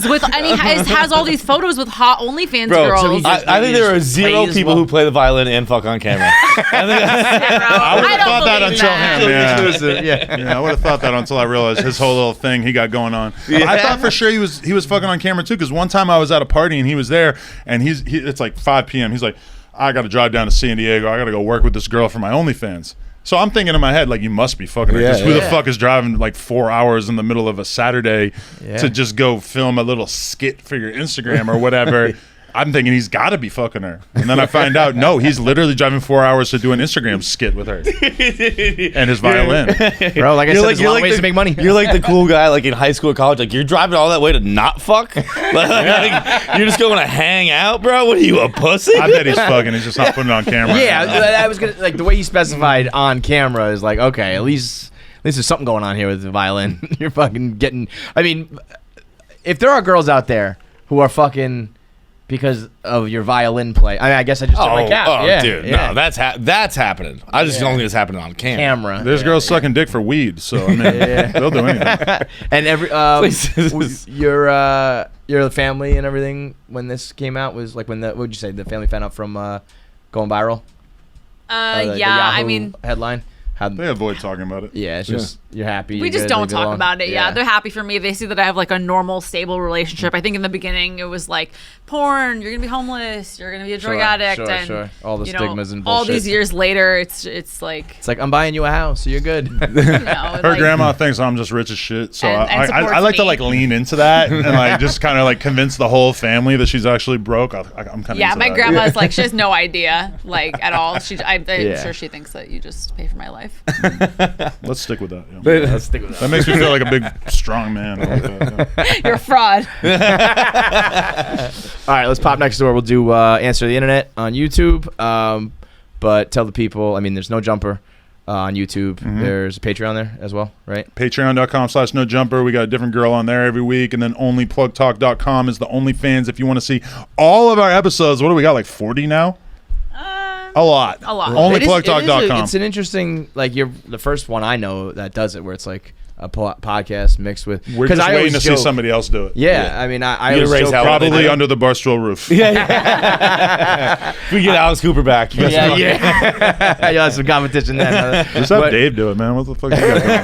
OnlyFans with, and he has all these photos with hot OnlyFans Bro, girls. so he's just- I think there are Plays zero people well. who play the violin and fuck on camera. I would have don't thought that believe until that. him. Yeah. Exclusive, yeah. Yeah, I would have thought that until I realized his whole little thing he got going on. I thought for sure he was fucking on camera too, because one time I was at a party and he was there, and it's like 5 p.m. He's like, I got to drive down to San Diego. I got to go work with this girl for my OnlyFans. So I'm thinking in my head, like, you must be fucking her. Because who the fuck is driving like 4 hours in the middle of a Saturday to just go film a little skit for your Instagram or whatever? I'm thinking he's got to be fucking her. And then I find out, no, he's literally driving 4 hours to do an Instagram skit with her. And his violin. Bro, like I said, there's a lot of ways to make money. You're like the cool guy, like in high school or college. Like, you're driving all that way to not fuck? Like, you're just going to hang out, bro? What are you, a pussy? I bet he's fucking. He's just not putting it on camera. Yeah, I was gonna like the way you specified on camera is like, okay, at least there's something going on here with the violin. You're fucking getting. I mean, if there are girls out there who are fucking because of your violin play, I mean, I guess I just took my cap. Yeah, dude, yeah. no, that's happening. I just don't think it's happening on camera. Camera. There's girls sucking dick for weed, so I mean, they'll do anything. And every Please. your family and everything when this came out was like when the what'd you say the family found out from going viral? The Yeah, I Yahoo mean, headline. They avoid talking about it. Yeah, it's just you're happy. we you're just good, don't leave it talk alone. about it. Yeah, they're happy for me. They see that I have like a normal, stable relationship. I think in the beginning it was like porn. You're gonna be homeless. You're gonna be a drug addict. And sure. All the you know, stigmas and all bullshit. these years later, it's like It's like I'm buying you a house, so you're good. you know, Her like, grandma thinks I'm just rich as shit, so And I supports like to me. like lean into that and like just kind of like convince the whole family that she's actually broke. I'm kind of Yeah, my grandma's like she has no idea like at all. I'm Yeah. sure she thinks that you just pay for my life. Let's stick with that. Yeah. Let's stick with That that. makes me feel like a big, strong man. I like that, yeah. You're a fraud. All right, let's pop next door. We'll do Answer the Internet on YouTube. But tell the people, I mean, there's no jumper on YouTube. There's a Patreon there as well, right? Patreon.com/NoJumper. We got a different girl on there every week. And then onlyplugtalk.com is the OnlyFans if you want to see all of our episodes. What do we got, like 40 now? A lot. A lot. Onlyplugtalk.com. It's an interesting, like, you're the first one I know that does it, where it's like a podcast mixed with. We're 'cause just I waiting always to see joke- somebody else do it. Yeah, I mean, I You always raise joke hell. Probably under the barstool roof. We get Alex Cooper back. You guys Yeah, are- yeah. Yeah, some competition then. Just have But Dave do it, man. What the fuck you got going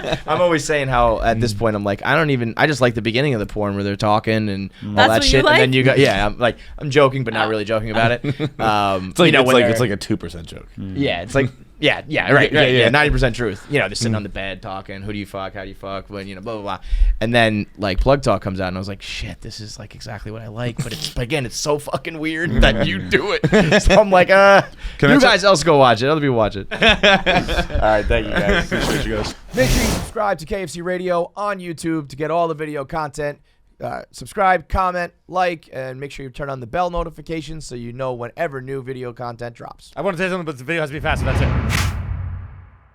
on? I'm always saying how at this point I'm like, I just like the beginning of the porn where they're talking and all That's that what you shit, like? and then you go, I'm joking but not really joking about it. It's like, you know, when it's they're- like a 2% joke. yeah, it's like right, Yeah. 90% truth. You know, they're sitting on the bed talking, who do you fuck, how do you fuck, when, you know, blah blah blah, and then like Plug Talk comes out, and I was like, shit, this is like exactly what I like, but it's again, it's so fucking weird that you do it. So I'm like, I you tell- guys else go watch it, other people watch it. All right, thank you guys. Appreciate you guys. Make sure you subscribe to KFC Radio on YouTube to get all the video content. Subscribe, comment, like, and make sure you turn on the bell notifications so you know whenever new video content drops. I want to say something, but the video has to be fast, so that's it.